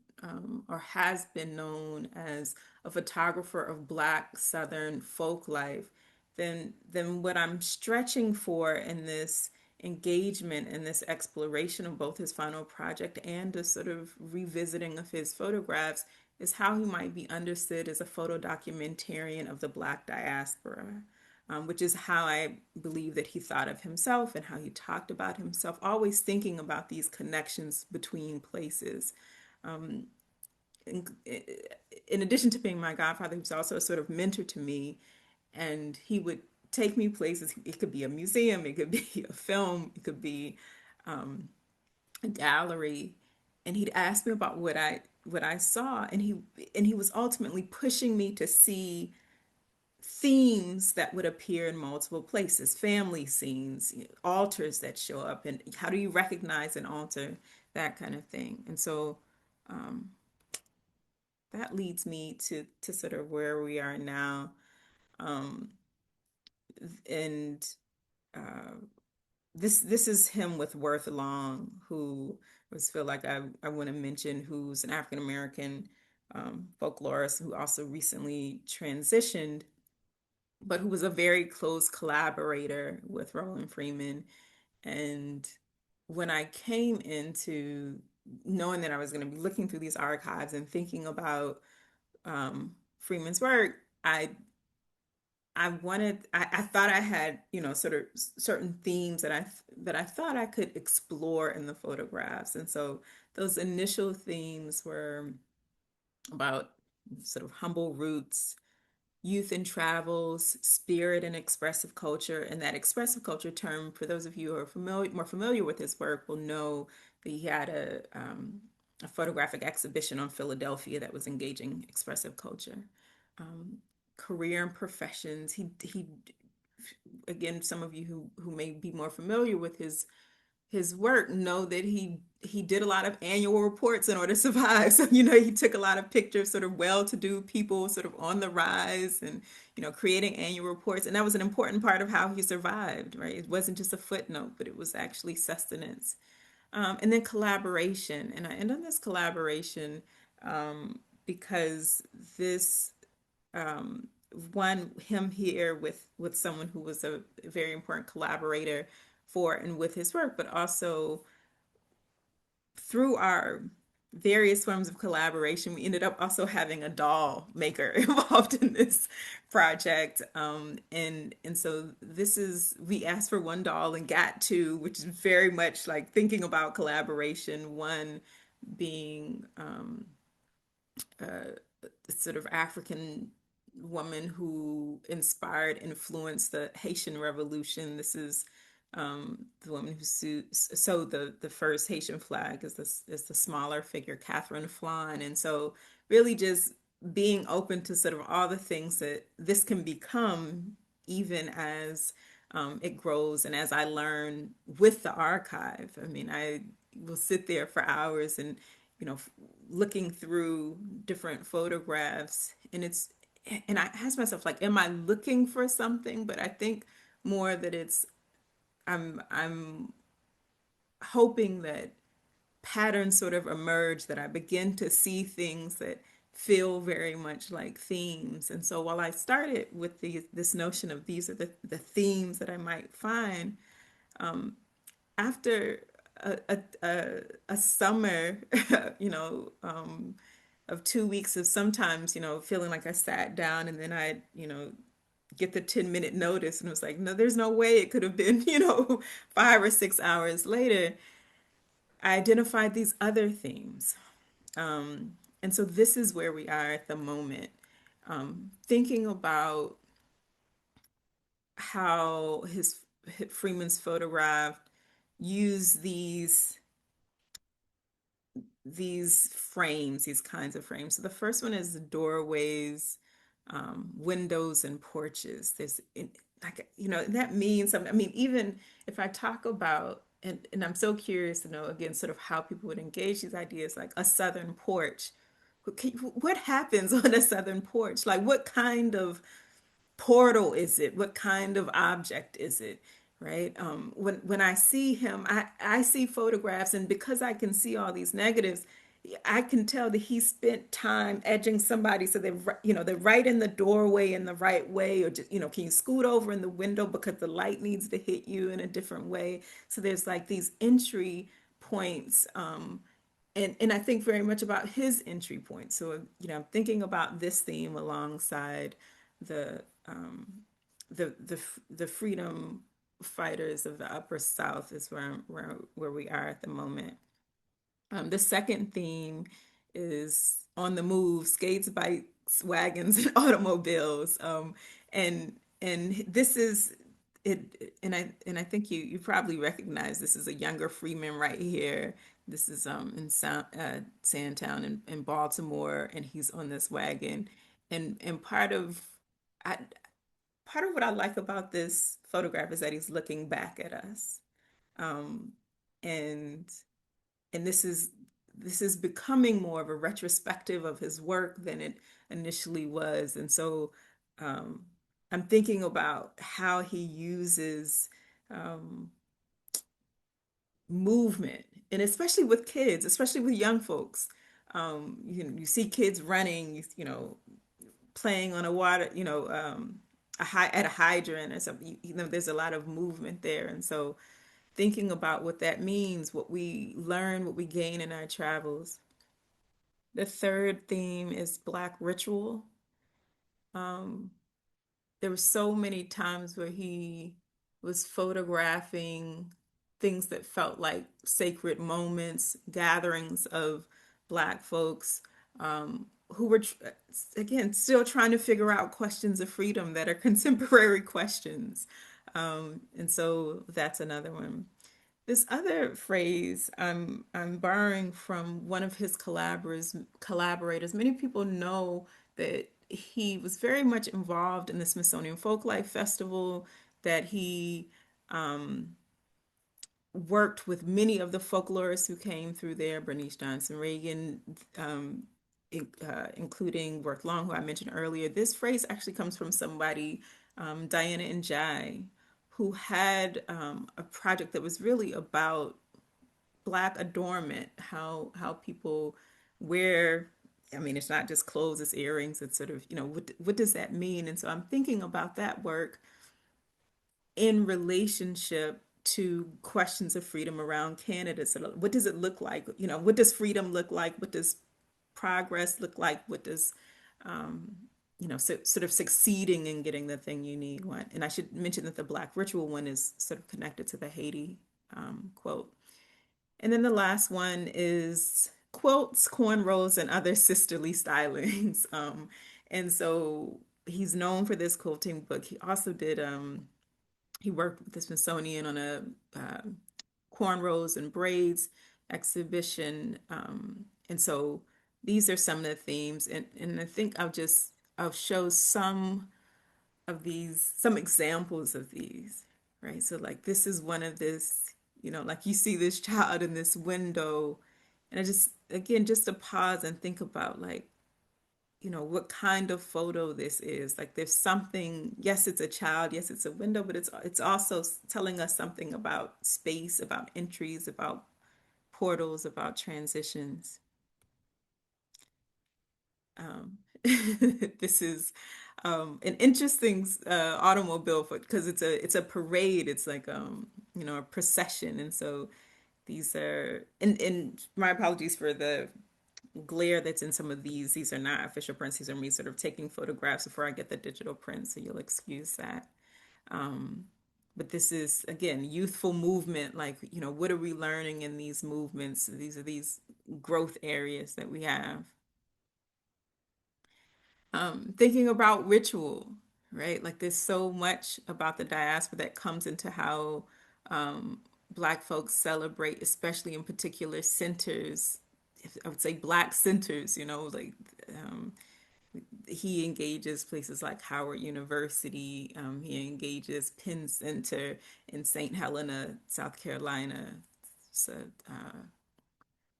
or has been known as a photographer of Black Southern folk life, then what I'm stretching for in this engagement and this exploration of both his final project and the sort of revisiting of his photographs is how he might be understood as a photo documentarian of the Black diaspora, which is how I believe that he thought of himself and how he talked about himself, always thinking about these connections between places. Um, in, in addition to being my godfather, he was also a sort of mentor to me, and he would take me places. It could be a museum, it could be a film, it could be a gallery, and he'd ask me about what I saw, and he was ultimately pushing me to see themes that would appear in multiple places, family scenes, altars that show up, and how do you recognize an altar, that kind of thing. And so um, that leads me to sort of where we are now. Um, and uh, this is him with Worth Long, who was feel like I want to mention, who's an African American folklorist who also recently transitioned, but who was a very close collaborator with Roland Freeman. And when I came into knowing that I was going to be looking through these archives and thinking about Freeman's work, I thought I had, sort of certain themes that I thought I could explore in the photographs. And so those initial themes were about sort of humble roots, youth and travels, spirit and expressive culture. And that expressive culture term, for those of you who are more familiar with his work, will know that he had a photographic exhibition on Philadelphia that was engaging expressive culture. Um, Career and professions. He again, some of you who may be more familiar with his work know that he did a lot of annual reports in order to survive. So, he took a lot of pictures, sort of well-to-do people sort of on the rise, and, creating annual reports. And that was an important part of how he survived, right? It wasn't just a footnote, but it was actually sustenance. And then collaboration. And I end on this collaboration because this um, one, him here with someone who was a very important collaborator for and with his work, but also through our various forms of collaboration, we ended up also having a doll maker involved in this project. And so we asked for one doll and got two, which is very much like thinking about collaboration. One being a sort of African woman who inspired, influenced the Haitian Revolution. This is the woman who sewed the first Haitian flag is the smaller figure, Kathryn Wymer. And so really just being open to sort of all the things that this can become, even as it grows and as I learn with the archive. I mean, I will sit there for hours and, looking through different photographs, and I ask myself, like, am I looking for something? But I think more that I'm hoping that patterns sort of emerge, that I begin to see things that feel very much like themes. And so while I started with this notion of these are the themes that I might find, after a summer, of 2 weeks of sometimes, feeling like I sat down and then I, get the 10-minute notice and it was like, no, there's no way it could have been, 5 or 6 hours later. I identified these other themes. And so this is where we are at the moment, thinking about how Freeman's photograph use these frames, these kinds of frames. So the first one is the doorways, windows, and porches. Like, that means something. I mean, even if I talk about, and I'm so curious to know, again, sort of how people would engage these ideas, like a southern porch. What happens on a southern porch? Like, what kind of portal is it? What kind of object is it? Right? When I see him, I see photographs, and because I can see all these negatives, I can tell that he spent time edging somebody so they're right in the doorway in the right way, or just, can you scoot over in the window because the light needs to hit you in a different way. So there's like these entry points, and I think very much about his entry points. So I'm thinking about this theme alongside the the freedom fighters of the Upper South is where we are at the moment. The second theme is on the move: skates, bikes, wagons, and automobiles. And this is it. And I think you probably recognize this is a younger Freeman right here. This is in Sandtown in Baltimore, and he's on this wagon. And I, part of what I like about this photograph is that he's looking back at us. Um, and this is becoming more of a retrospective of his work than it initially was. And so um, I'm thinking about how he uses um, movement, and especially with kids, especially with young folks. You see kids running, playing on a water, at a hydrant or something. There's a lot of movement there, and so thinking about what that means, what we learn, what we gain in our travels. The third theme is Black ritual. Um, there were so many times where he was photographing things that felt like sacred moments, gatherings of Black folks who were, again, still trying to figure out questions of freedom that are contemporary questions. And so that's another one. This other phrase I'm borrowing from one of his collaborators. Many people know that he was very much involved in the Smithsonian Folklife Festival, that he worked with many of the folklorists who came through there, Bernice Johnson Reagan, including Worth Long, who I mentioned earlier. This phrase actually comes from somebody, Diana and Jai, who had a project that was really about Black adornment, how people wear. I mean, it's not just clothes, it's earrings. It's sort of, what does that mean? And so I'm thinking about that work in relationship to questions of freedom around Canada. So what does it look like? What does freedom look like? What does progress look like? What does sort of succeeding in getting the thing you need want? And I should mention that the Black ritual one is sort of connected to the Haiti quote. And then the last one is quilts, cornrows, and other sisterly stylings. And so he's known for this quilting book. He also did he worked with the Smithsonian on a cornrows and braids exhibition. And so these are some of the themes. And I think I'll show some examples of these, right? So like this is one of this, like you see this child in this window, and I just, again, just to pause and think about like, what kind of photo this is. Like there's something, yes, it's a child, yes, it's a window, but it's also telling us something about space, about entries, about portals, about transitions. Um, this is an interesting automobile because it's a parade. It's like a procession, and so these are, and my apologies for the glare that's in some of these. These are not official prints. These are me sort of taking photographs before I get the digital print, so you'll excuse that. Um, but this is, again, youthful movement. Like, what are we learning in these movements? These are these growth areas that we have. Thinking about ritual, right? Like there's so much about the diaspora that comes into how um, Black folks celebrate, especially in particular centers. I would say Black centers, like um, he engages places like Howard University. He engages Penn Center in St. Helena, South Carolina. So,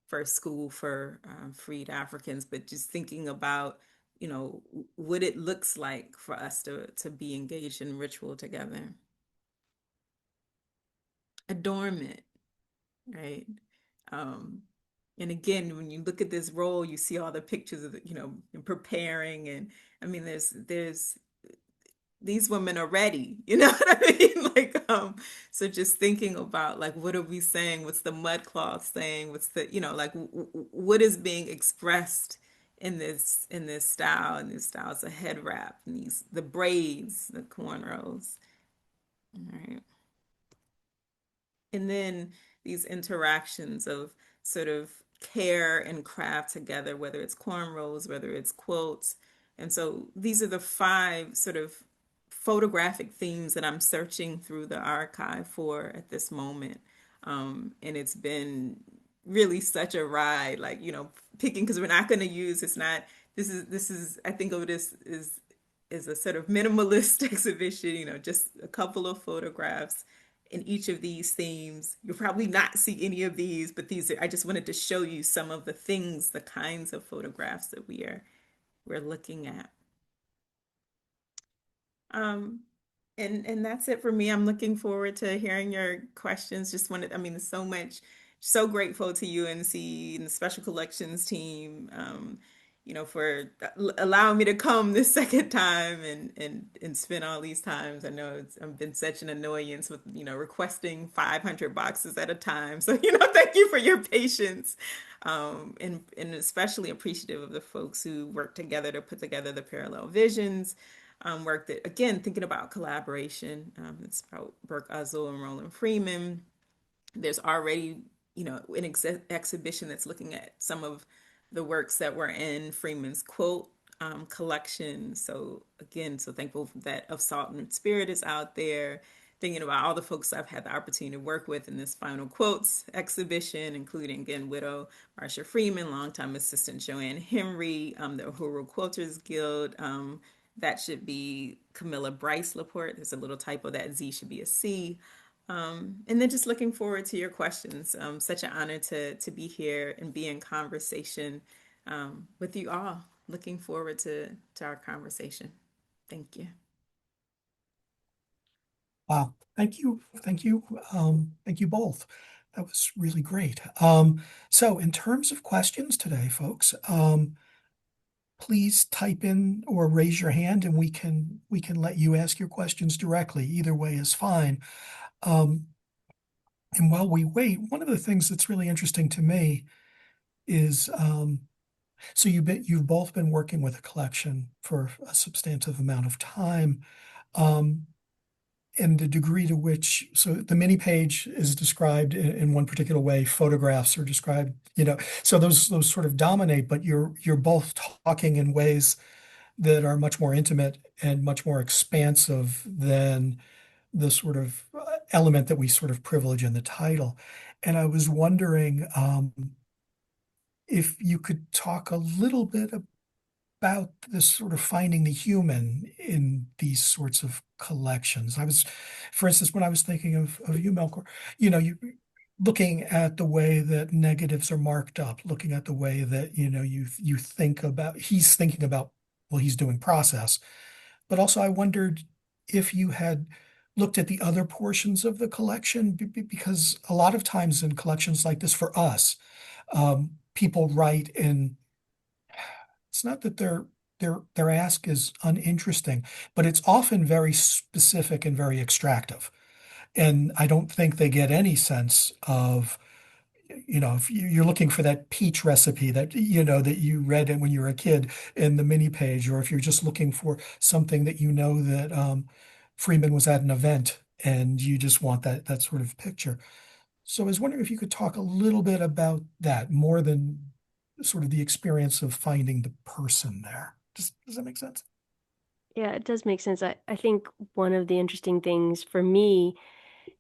first school for freed Africans, but just thinking about, what it looks like for us to be engaged in ritual together. Adornment, right? Um, And again, when you look at this role, you see all the pictures of, preparing. And I mean, there's these women are ready, you know what I mean? So just thinking about like, what are we saying? What's the mud cloth saying? What's the, like what is being expressed in this style, and these styles, the head wrap, and the braids, the cornrows. All right. And then these interactions of sort of care and craft together, whether it's cornrows, whether it's quilts. And so these are the five sort of photographic themes that I'm searching through the archive for at this moment. And it's been really such a ride, like, picking, because we're not going to use, it's not, this is, I think of this is a sort of minimalist exhibition, just a couple of photographs in each of these themes. You'll probably not see any of these, but I just wanted to show you some of the things, the kinds of photographs that we're looking at. Um, and that's it for me. I'm looking forward to hearing your questions. I mean, so much, so grateful to UNC and the Special Collections team, for allowing me to come this second time and spend all these times. I know I've been such an annoyance with, requesting 500 boxes at a time. So, thank you for your patience. And especially appreciative of the folks who work together to put together the parallel visions. Work that, again, thinking about collaboration. It's about Burke Uzzle and Roland Freeman. There's already, an exhibition that's looking at some of the works that were in Freeman's quilt collection. So again, so thankful that Of Salt and Spirit is out there. Thinking about all the folks I've had the opportunity to work with in this final quotes exhibition, including, again, widow Marcia Freeman, longtime assistant Joanne Henry, the Uhuru Quilters Guild. That should be Camilla Bryce Laporte. There's a little typo, that Z should be a C. And then just looking forward to your questions. Such an honor to be here and be in conversation with you all. Looking forward to our conversation. Thank you. Wow. Thank you. Thank you. Thank you both. That was really great. So in terms of questions today, folks, please type in or raise your hand and we can let you ask your questions directly. Either way is fine. And while we wait, one of the things that's really interesting to me is so you've both been working with a collection for a substantive amount of time. Um, and the degree to which, so the mini page is described in one particular way, photographs are described, so those sort of dominate, but you're both talking in ways that are much more intimate and much more expansive than the sort of element that we sort of privilege in the title. And I was wondering if you could talk a little bit about this sort of finding the human in these sorts of collections. For instance, when I was thinking of you, Melchor, you looking at the way that negatives are marked up, looking at the way that, you think about, he's thinking about, well, he's doing process. But also I wondered if you had looked at the other portions of the collection, because a lot of times in collections like this for us, people write in, it's not that their ask is uninteresting, but it's often very specific and very extractive. And I don't think they get any sense of, if you're looking for that peach recipe that you read when you were a kid in the mini page, or if you're just looking for something that Freeman was at an event and you just want that sort of picture. So I was wondering if you could talk a little bit about that more than sort of the experience of finding the person there. Does that make sense? Yeah, it does make sense. I think one of the interesting things for me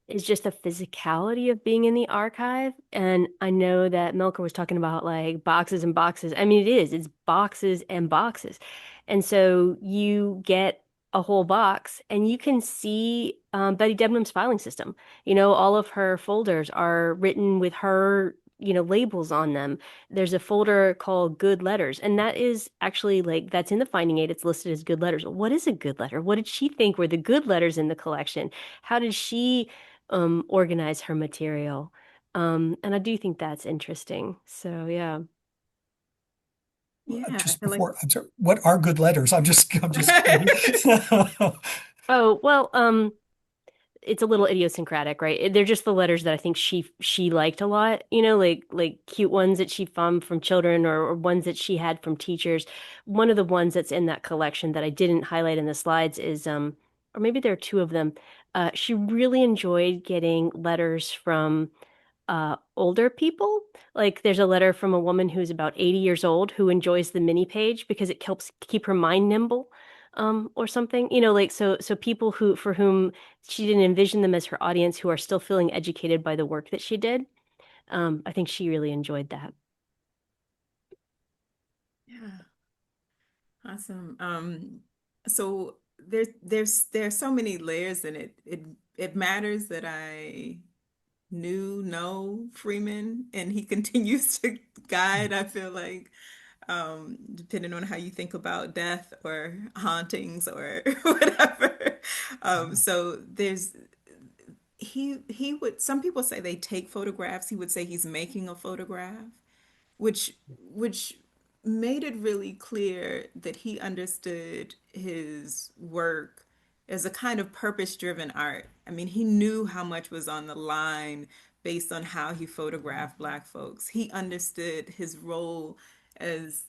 is just the physicality of being in the archive. And I know that Melker was talking about like boxes and boxes. I mean, it's boxes and boxes. And so you get a whole box and you can see Betty Debnam's filing system. All of her folders are written with her, labels on them. There's a folder called Good Letters, and that is actually like that's in the finding aid. It's listed as good letters. What is a good letter? What did she think were the good letters in the collection? How did she organize her material? And I do think that's interesting. So yeah. Yeah, I Just feel like before, I'm sorry, what are good letters? I'm just curious. Oh, well, it's a little idiosyncratic, right? They're just the letters that I think she liked a lot, like cute ones that she found from children or ones that she had from teachers. One of the ones that's in that collection that I didn't highlight in the slides is or maybe there are two of them. She really enjoyed getting letters from older people. Like there's a letter from a woman who's about 80 years old who enjoys the mini page because it helps keep her mind nimble, or something. Like so people who for whom she didn't envision them as her audience who are still feeling educated by the work that she did. I think she really enjoyed that. yeah, awesome. So there's so many layers in it. It matters that I know Freeman and he continues to guide, I feel like, depending on how you think about death or hauntings or whatever. So he would, some people say they take photographs. He would say he's making a photograph, which made it really clear that he understood his work as a kind of purpose-driven art. I mean, he knew how much was on the line based on how he photographed Black folks. He understood his role as,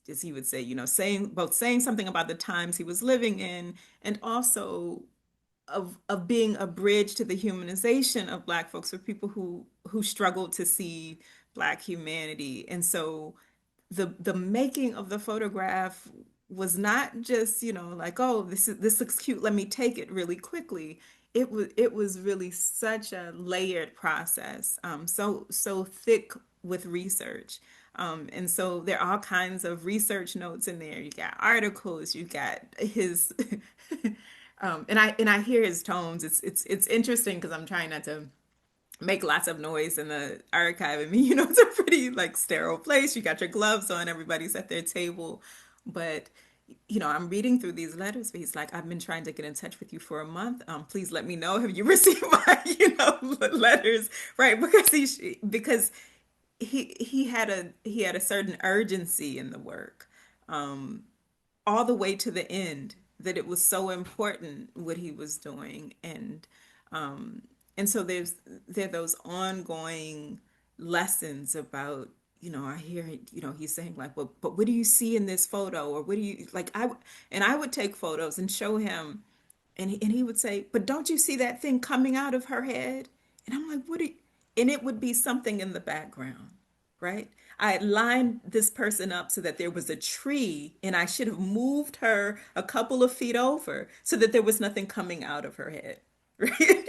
as he would say, saying something about the times he was living in, and also of being a bridge to the humanization of Black folks for people who struggled to see Black humanity. And so the making of the photograph was not just, like, oh, this looks cute, let me take it really quickly. It was really such a layered process, so thick with research. And so there are all kinds of research notes in there. You got articles, you got his and I hear his tones. It's interesting because I'm trying not to make lots of noise in the archive. I mean, it's a pretty like sterile place. You got your gloves on, everybody's at their table. But I'm reading through these letters, but he's like, I've been trying to get in touch with you for a month. Please let me know. Have you received my, letters? Right. Because he had a certain urgency in the work. All the way to the end, that it was so important what he was doing. Um and so there are those ongoing lessons about, I hear, he's saying like, well, but what do you see in this photo, or what do you like, I would take photos and show him, and he would say, but don't you see that thing coming out of her head? And I'm like, what do you, and it would be something in the background, right? I had lined this person up so that there was a tree, and I should have moved her a couple of feet over so that there was nothing coming out of her head. Right?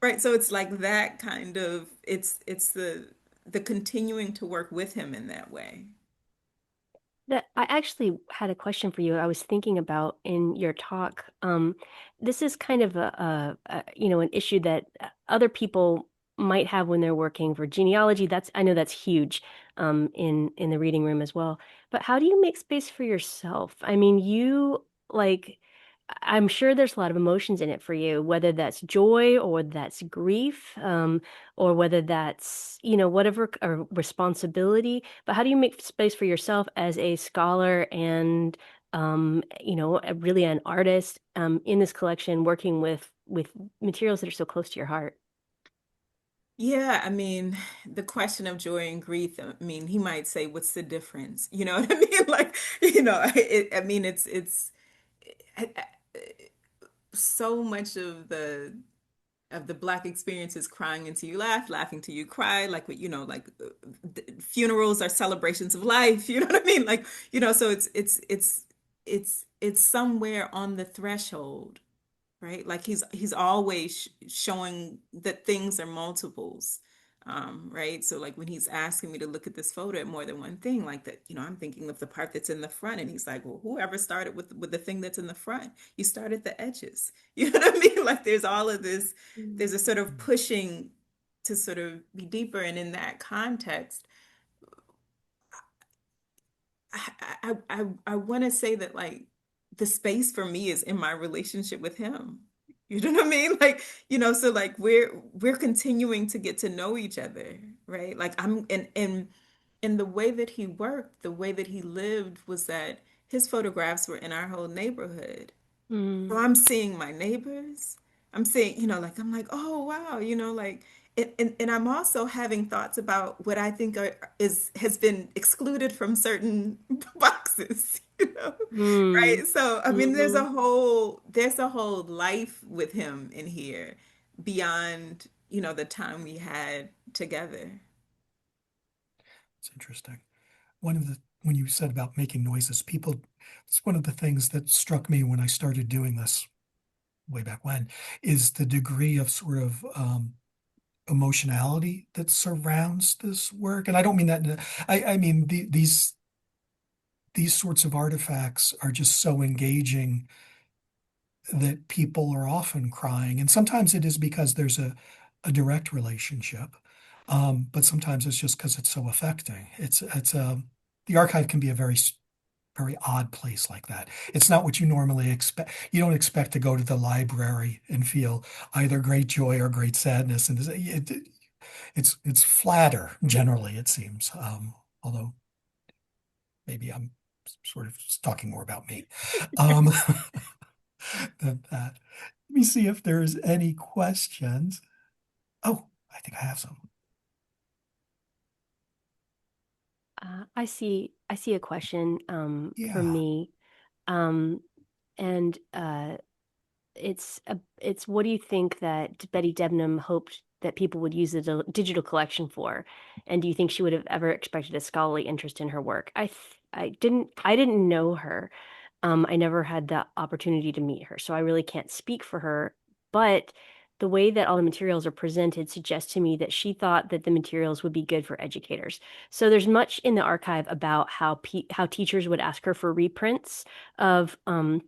Right. So it's like that kind of, it's the continuing to work with him in that way. That I actually had a question for you. I was thinking about in your talk. This is kind of an issue that other people might have when they're working for genealogy. I know that's huge, in the reading room as well. But how do you make space for yourself? I mean, like. I'm sure there's a lot of emotions in it for you, whether that's joy or that's grief, or whether that's, whatever, or responsibility. But how do you make space for yourself as a scholar and, really an artist, in this collection, working with materials that are so close to your heart? Yeah, I mean, the question of joy and grief, I mean, he might say, what's the difference? You know what I mean? Like, I mean, it's I- I- so much of the Black experience is crying until you laugh, laughing till you cry, like what, like funerals are celebrations of life, you know what I mean? Like, so it's somewhere on the threshold, right? Like he's always showing that things are multiples. Right. So like when he's asking me to look at this photo at more than one thing, like that, I'm thinking of the part that's in the front, and he's like, well, whoever started with the thing that's in the front, you start at the edges. You know what I mean? Like there's all of this, there's a sort of pushing to sort of be deeper. And in that context, I want to say that like the space for me is in my relationship with him. You know what I mean? Like, so like we're continuing to get to know each other, right? Like I'm and the way that he worked, the way that he lived was that his photographs were in our whole neighborhood. Mm, So I'm seeing my neighbors. I'm seeing, like I'm like, oh wow, like and I'm also having thoughts about what I think has been excluded from certain boxes, mm, right? So I mean hmm. there's a whole life with him in here beyond, the time we had together. It's interesting. When you said about making noises, it's one of the things that struck me when I started doing this way back when, is the degree of sort of emotionality that surrounds this work. And I don't mean that I mean these sorts of artifacts are just so engaging that people are often crying. And sometimes it is because there's a direct relationship. But sometimes it's just because it's so affecting. The archive can be a very odd place like that. It's not what you normally expect. You don't expect to go to the library and feel either great joy or great sadness. And it's flatter generally, it seems. Although maybe I'm sort of talking more about me um, than that. Let me see if there's any questions. Oh, I think I have some. I see a question for Yeah. me. Um, and it's what do you think that Betty Debnam hoped that people would use the digital collection for? And do you think she would have ever expected a scholarly interest in her work? I didn't know her. I never had the opportunity to meet her, so I really can't speak for her. But the way that all the materials are presented suggests to me that she thought that the materials would be good for educators. So there's much in the archive about how teachers would ask her for reprints of some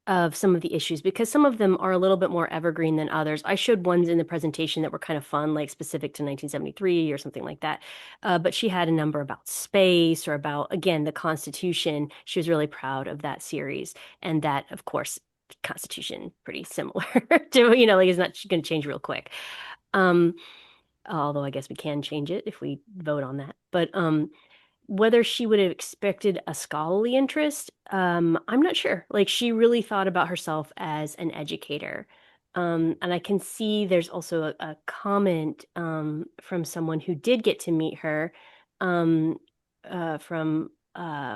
of the issues because some of them are a little bit more evergreen than others. I showed ones in the presentation that were kind of fun, like specific to 1973 or something like that. But she had a number about space or about, again, the Constitution. She was really proud of that series. And that, of course, Constitution, pretty similar to, like it's not going to change real quick. Um, Although I guess we can change it if we vote on that. But whether she would have expected a scholarly interest, I'm not sure. Like she really thought about herself as an educator. And I can see there's also a comment from someone who did get to meet her um, from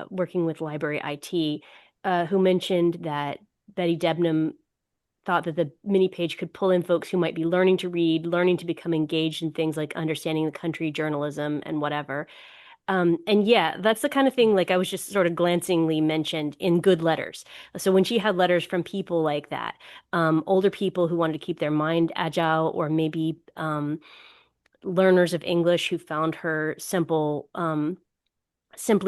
working with library IT, who mentioned that Betty Debnam thought that the mini page could pull in folks who might be learning to read, learning to become engaged in things like understanding the country, journalism, and whatever. And yeah, that's the kind of thing like I was just sort of glancingly mentioned in good letters. So when she had letters from people like that, older people who wanted to keep their mind agile, or maybe learners of English who found her simply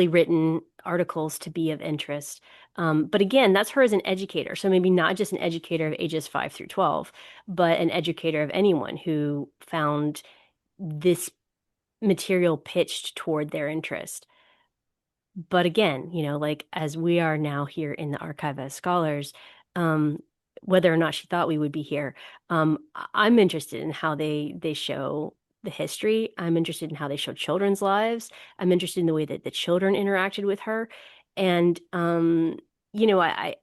written articles to be of interest. But again, that's her as an educator. So maybe not just an educator of ages 5 through 12, but an educator of anyone who found this material pitched toward their interest. But again, like as we are now here in the archive as scholars, um, whether or not she thought we would be here, I'm interested in how they show the history. I'm interested in how they show children's lives. I'm interested in the way that the children interacted with her. And I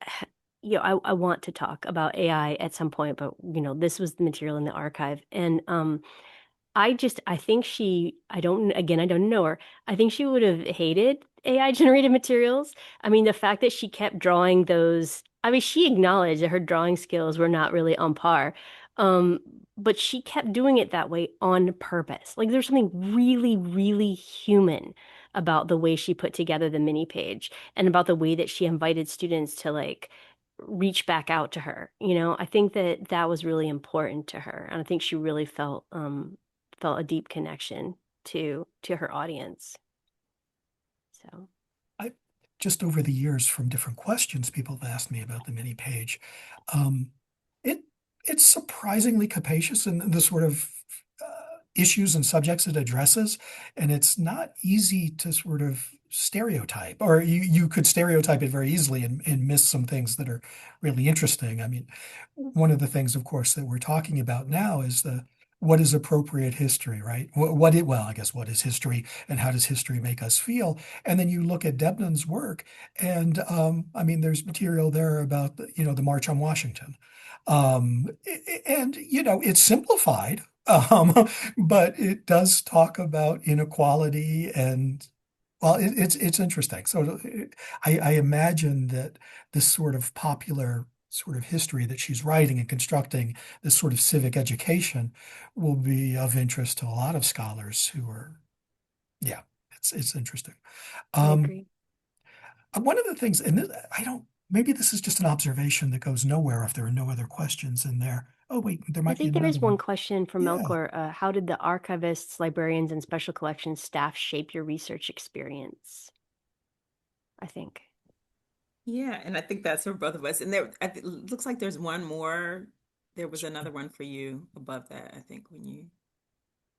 want to talk about AI at some point, but this was the material in the archive. And I think I don't know her. I think she would have hated AI generated materials. I mean, the fact that she kept drawing those, I mean, she acknowledged that her drawing skills were not really on par. Um, but she kept doing it that way on purpose. Like there's something really, really human about the way she put together the mini page and about the way that she invited students to like reach back out to her. I think that that was really important to her. And I think she really felt a deep connection to her audience. So, I just over the years from different questions people have asked me about the mini page. Um, it it's surprisingly capacious in the sort of issues and subjects it addresses, and it's not easy to sort of stereotype, or you could stereotype it very easily and miss some things that are really interesting. I mean, one of the things, of course, that we're talking about now is the what is appropriate history, right? Well, I guess what is history and how does history make us feel? And then you look at Debnam's work, and I mean, there's material there about the March on Washington, and it's simplified, but it does talk about inequality and well, it's interesting. So I imagine that this sort of popular sort of history that she's writing and constructing, this sort of civic education, will be of interest to a lot of scholars who are, yeah, it's interesting. I Um, agree. One of the things, and this, I don't, maybe this is just an observation that goes nowhere if there are no other questions in there. Oh, wait, there I might be think there another is one one. question from Yeah. Melchor. How did the archivists, librarians, and special collections staff shape your research experience? I think. Yeah, and I think that's for both of us. And it looks like there's one more. There was another one for you above that, I think, when you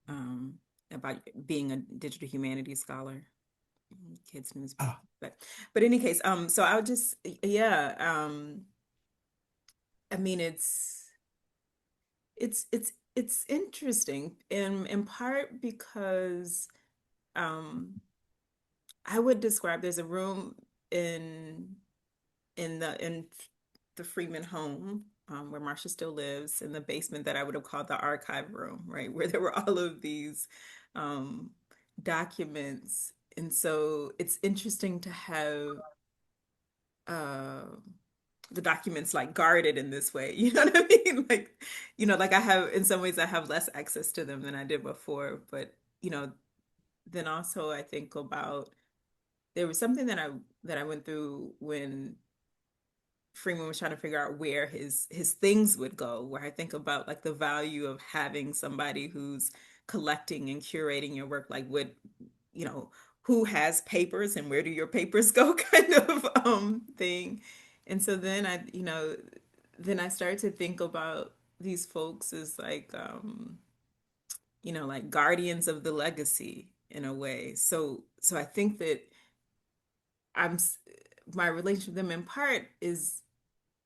um about being a digital humanities scholar, kids newspaper. Ah, But in any case, so I'll just yeah, I mean it's interesting in part because um I would describe there's a room in in the Freeman home, where Marcia still lives, in the basement that I would have called the archive room, right, where there were all of these um, documents, and so it's interesting to have uh, the documents like guarded in this way. You know what I mean? Like, like I have in some ways I have less access to them than I did before, but you know, then also I think about there was something that I went through when Freeman was trying to figure out where his things would go, where I think about like the value of having somebody who's collecting and curating your work, like you know, who has papers and where do your papers go kind of thing. And so then then I started to think about these folks as like like guardians of the legacy in a way. So I think that I'm my relationship with them in part is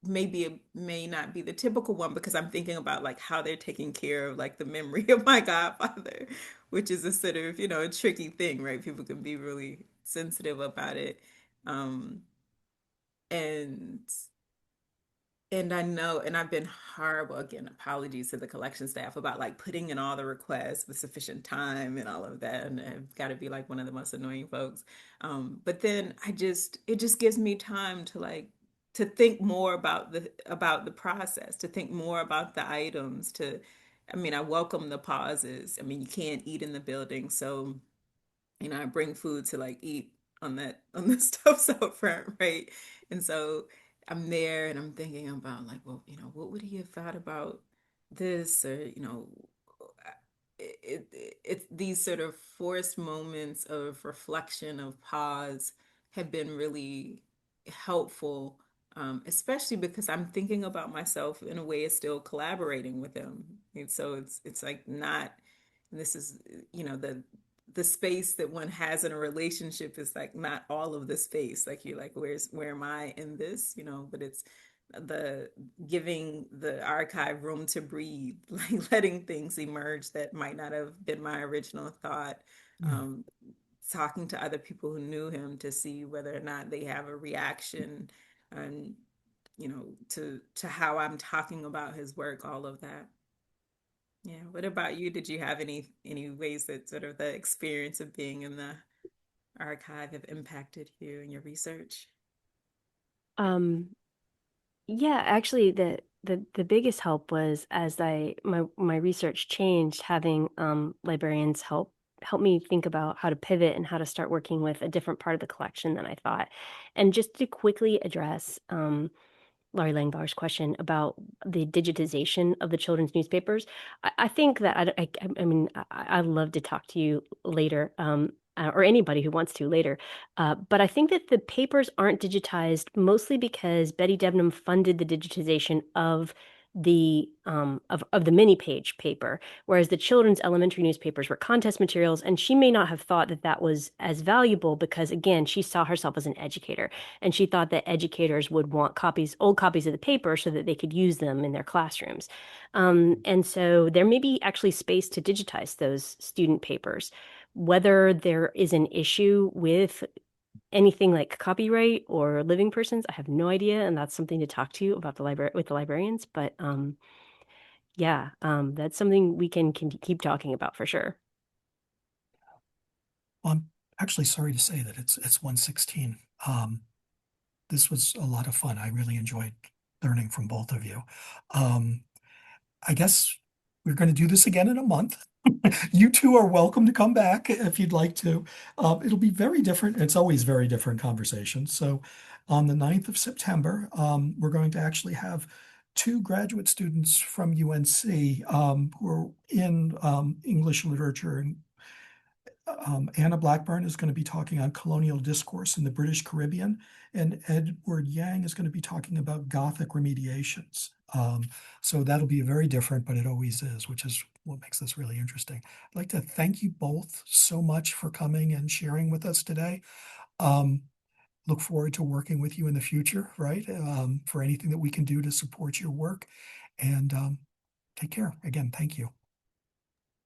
maybe it may not be the typical one because I'm thinking about like how they're taking care of like the memory of my godfather, which is a sort of, a tricky thing, right? People can be really sensitive about it. Um, and and I know, and I've been horrible, again, apologies to the collection staff about like putting in all the requests with sufficient time and all of that. And I've got to be like one of the most annoying folks. But then it just gives me time to like, to think more about the process, to think more about the items, I mean, I welcome the pauses. I mean, you can't eat in the building. So, I bring food to like eat on the stuff's out front, right? And so I'm there and I'm thinking about like, well, what would he have thought about this? Or, it's these sort of forced moments of reflection, of pause, have been really helpful, especially because I'm thinking about myself in a way of still collaborating with them. And so it's like not, this is, the space that one has in a relationship is like not all of the space. Like you're like, where am I in this? But it's the giving the archive room to breathe, like letting things emerge that might not have been my original thought. yeah. Um, Talking to other people who knew him to see whether or not they have a reaction, and to how I'm talking about his work, all of that. Yeah. What about you? Did you have any ways that sort of the experience of being in the archive have impacted you in your research? Um, yeah, actually, the biggest help was as my research changed, having librarians help me think about how to pivot and how to start working with a different part of the collection than I thought. And just to quickly address Laurie Langbauer's question about the digitization of the children's newspapers. I think that I mean, I'd love to talk to you later, or anybody who wants to later. But I think that the papers aren't digitized mostly because Betty Debnam funded the digitization of the mini page paper, whereas the children's elementary newspapers were contest materials, and she may not have thought that that was as valuable because again, she saw herself as an educator, and she thought that educators would want old copies of the paper so that they could use them in their classrooms. And so there may be actually space to digitize those student papers. Whether there is an issue with anything like copyright or living persons, I have no idea, and that's something to talk to about the library with the librarians. But yeah, that's something we can keep talking about for sure. Well, I'm actually sorry to say that it's 1:16. This was a lot of fun. I really enjoyed learning from both of you. Um, I guess we're going to do this again in a month. You two are welcome to come back if you'd like to. It'll be very different. It's always very different conversations. So on the 9th of September, we're going to actually have two graduate students from UNC who are in English literature. And Anna Blackburn is going to be talking on colonial discourse in the British Caribbean, and Edward Yang is going to be talking about Gothic remediations. So that'll be very different, but it always is, which is what makes this really interesting. I'd like to thank you both so much for coming and sharing with us today. Um, Look forward to working with you in the future, right? For anything that we can do to support your work. And take care. Again, thank you.